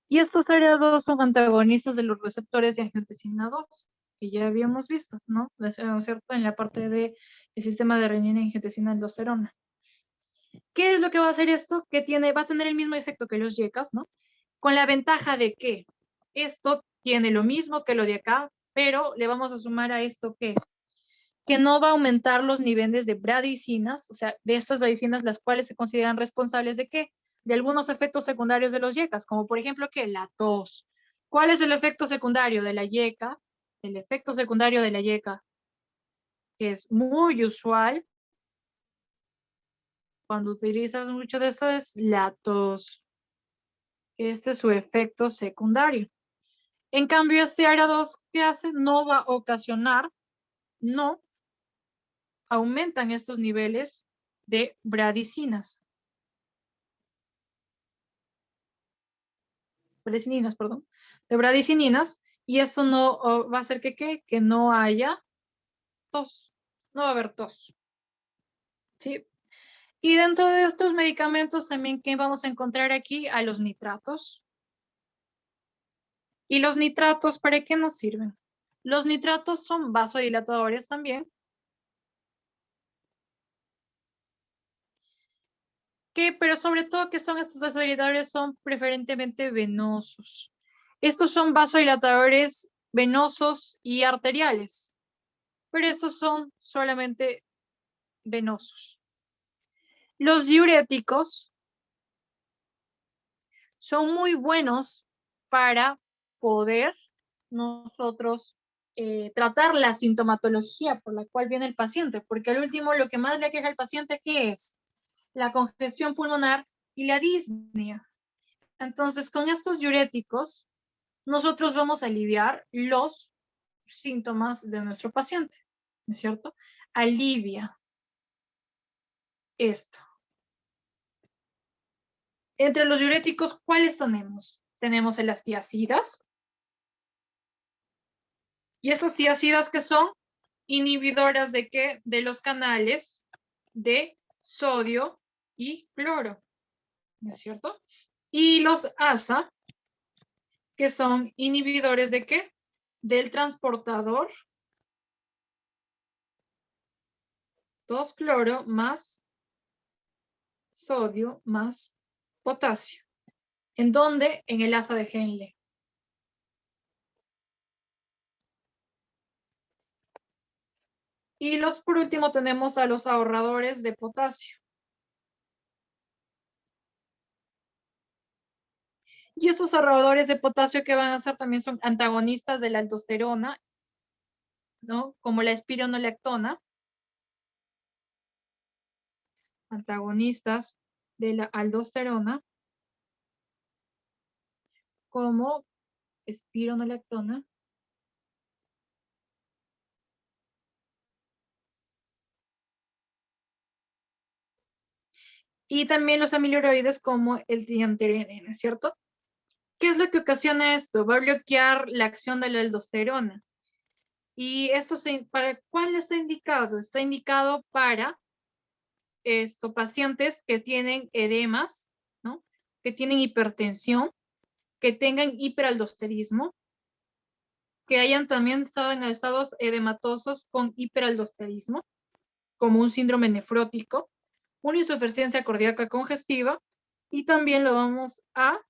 Y estos ARA2 son antagonistas de los receptores de angiotensina 2, que ya habíamos visto, ¿no? ¿No es cierto? En la parte del sistema de renina angiotensina aldosterona. ¿Qué es lo que va a hacer esto? Que va a tener el mismo efecto que los YECAs, ¿no? Con la ventaja de que esto tiene lo mismo que lo de acá, pero le vamos a sumar a esto que no va a aumentar los niveles de bradicinas, o sea, de estas bradicinas las cuales se consideran responsables de ¿qué? De algunos efectos secundarios de los YECAs, como por ejemplo ¿qué? La tos. ¿Cuál es el efecto secundario de la YECA? El efecto secundario de la YECA, que es muy usual cuando utilizas mucho de eso, es la tos. Este es su efecto secundario. En cambio, este ARA2, ¿qué hace? No va a ocasionar, no aumentan estos niveles de bradicinas. Bradicininas, perdón. De bradicininas. Y esto no va a hacer que no haya tos. No va a haber tos. ¿Sí? Y dentro de estos medicamentos también, ¿qué vamos a encontrar aquí? A los nitratos. ¿Y los nitratos para qué nos sirven? Los nitratos son vasodilatadores también. Pero sobre todo que son estos vasodilatadores son preferentemente venosos. Estos son vasodilatadores venosos y arteriales, pero estos son solamente venosos. Los diuréticos son muy buenos para poder nosotros tratar la sintomatología por la cual viene el paciente, porque al último lo que más le aqueja al paciente, ¿qué es? La congestión pulmonar y la disnea. Entonces, con estos diuréticos, nosotros vamos a aliviar los síntomas de nuestro paciente, ¿no es cierto? Alivia esto. Entre los diuréticos, ¿cuáles tenemos? Tenemos las tiacidas. ¿Y estas tiacidas qué son? Inhibidoras de ¿qué? De los canales de sodio y cloro, ¿no es cierto? Y los ASA, que son inhibidores de ¿qué? Del transportador 2-cloro más sodio más potasio. ¿En dónde? En el asa de Henle. Y por último tenemos a los ahorradores de potasio. Y estos ahorradores de potasio que van a hacer también son antagonistas de la aldosterona, ¿no? Como la espironolactona. Antagonistas de la aldosterona, como espironolactona. Y también los amiloidoides como el trianterene, ¿no es cierto? ¿Qué es lo que ocasiona esto? Va a bloquear la acción de la aldosterona. Y eso ¿para cuál está indicado? Está indicado para pacientes que tienen edemas, ¿no? que tienen hipertensión, que tengan hiperaldosterismo, que hayan también estado en estados edematosos con hiperaldosterismo, como un síndrome nefrótico, una insuficiencia cardíaca congestiva, y también lo vamos a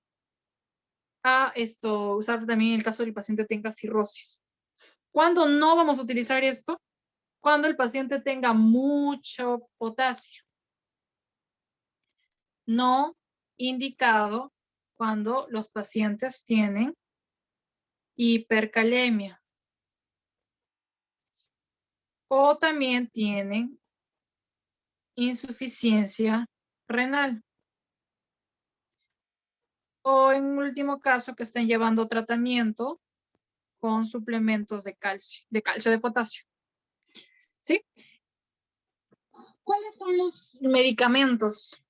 usar también en el caso del paciente tenga cirrosis. ¿Cuándo no vamos a utilizar esto? Cuando el paciente tenga mucho potasio. No indicado cuando los pacientes tienen hipercalemia o también tienen insuficiencia renal. O en último caso que estén llevando tratamiento con suplementos de calcio, de potasio. ¿Sí? ¿Cuáles son los medicamentos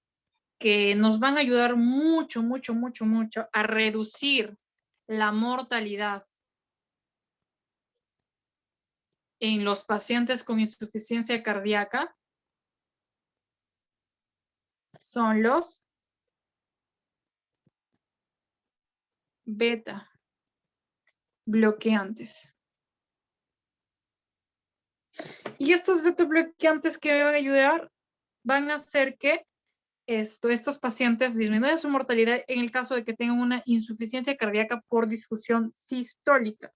que nos van a ayudar mucho a reducir la mortalidad en los pacientes con insuficiencia cardíaca? Son los beta bloqueantes. Y estos beta bloqueantes que van a ayudar van a hacer que estos pacientes disminuyan su mortalidad en el caso de que tengan una insuficiencia cardíaca por disfunción sistólica.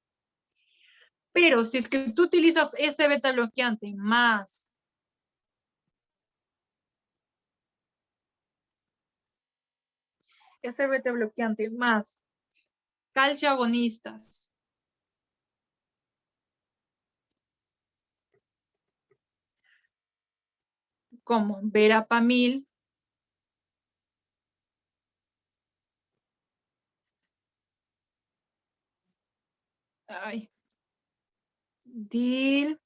Pero si es que tú utilizas este beta bloqueante más calcio agonistas, como verapamil, diltiazem.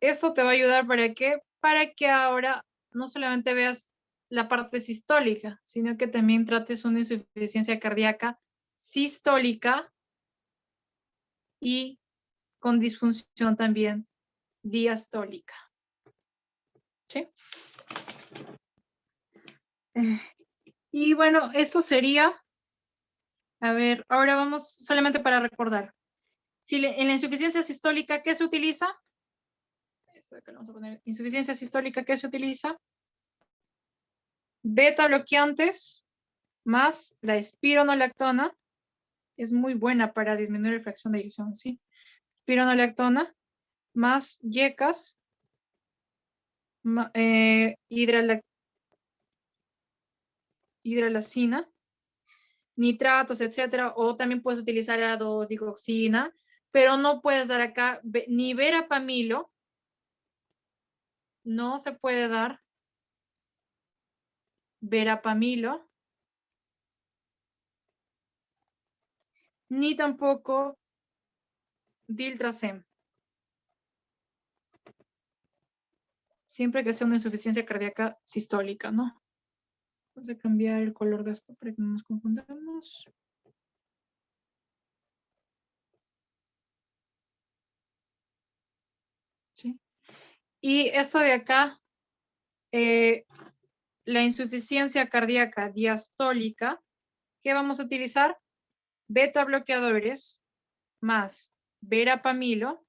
Esto te va a ayudar ¿para qué? Para que ahora no solamente veas la parte sistólica, sino que también trates una insuficiencia cardíaca sistólica y con disfunción también diastólica. ¿Sí? Y bueno, eso sería, a ver, ahora vamos solamente para recordar. Si en la insuficiencia sistólica, ¿qué se utiliza? Esto acá lo vamos a poner. Insuficiencia sistólica, ¿qué se utiliza? Beta bloqueantes más la espironolactona. Es muy buena para disminuir la fracción de eyección, ¿sí? Espironolactona más yecas, hidralacina, nitratos, etcétera, o también puedes utilizar digoxina, pero no puedes dar acá ni verapamilo, no se puede dar verapamilo, ni tampoco diltracem. Siempre que sea una insuficiencia cardíaca sistólica, ¿no? Vamos a cambiar el color de esto para que no nos confundamos. ¿Sí? Y esto de acá, la insuficiencia cardíaca diastólica, ¿qué vamos a utilizar? Beta bloqueadores más verapamilo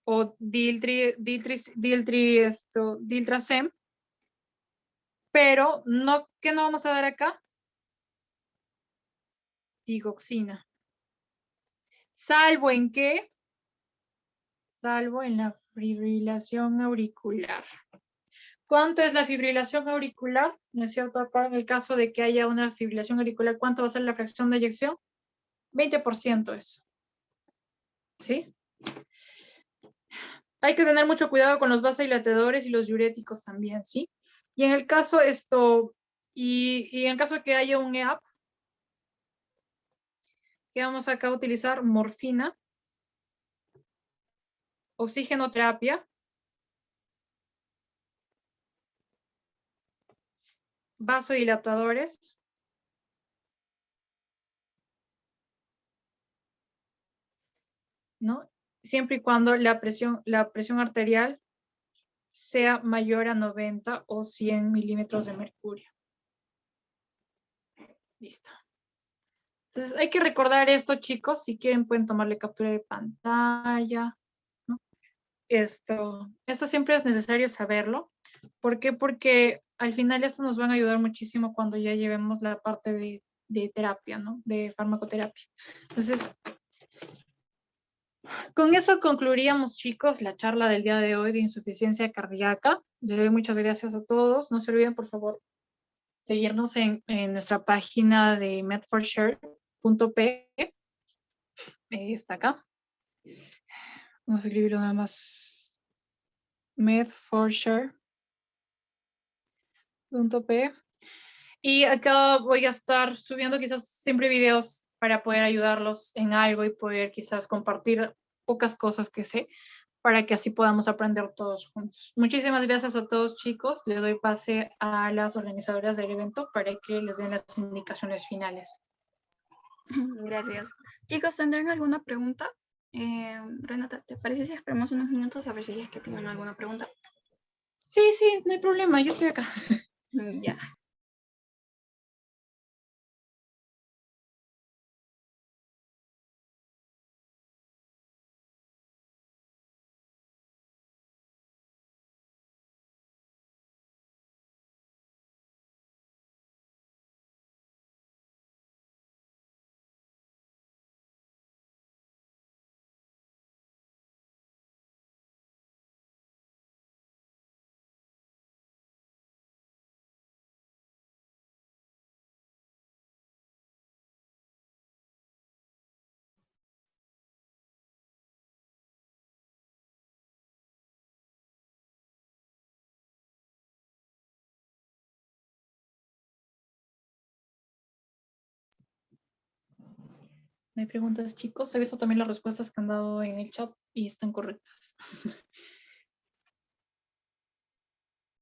o diltracem, pero no, ¿qué no vamos a dar acá? Digoxina. ¿Salvo en qué? Salvo en la fibrilación auricular. ¿Cuánto es la fibrilación auricular? ¿No es cierto? Acá en el caso de que haya una fibrilación auricular, ¿cuánto va a ser la fracción de eyección? 20% es. ¿Sí? Hay que tener mucho cuidado con los vasodilatadores y los diuréticos también, ¿sí? Y en el caso y en caso de que haya un EAP, que vamos acá a utilizar morfina, oxigenoterapia, vasodilatadores, ¿no? siempre y cuando la presión arterial sea mayor a 90 o 100 milímetros de mercurio. Listo. Entonces hay que recordar esto, chicos. Si quieren pueden tomarle captura de pantalla, ¿no? Esto siempre es necesario saberlo. ¿Por qué? Porque al final esto nos van a ayudar muchísimo cuando ya llevemos la parte de terapia, ¿no? De farmacoterapia. Entonces, con eso concluiríamos, chicos, la charla del día de hoy de insuficiencia cardíaca. Les doy muchas gracias a todos. No se olviden, por favor, seguirnos en nuestra página de medforshare.p. Está acá. Vamos a escribirlo nada más. medforshare.p. Y acá voy a estar subiendo quizás siempre videos para poder ayudarlos en algo y poder quizás compartir pocas cosas que sé para que así podamos aprender todos juntos. Muchísimas gracias a todos, chicos. Le doy pase a las organizadoras del evento para que les den las indicaciones finales. Gracias. Chicos, ¿tendrán alguna pregunta? Renata, ¿te parece si esperamos unos minutos a ver si es que tienen alguna pregunta? Sí, no hay problema, yo estoy acá. Ya. No hay preguntas, chicos. He visto también las respuestas que han dado en el chat y están correctas.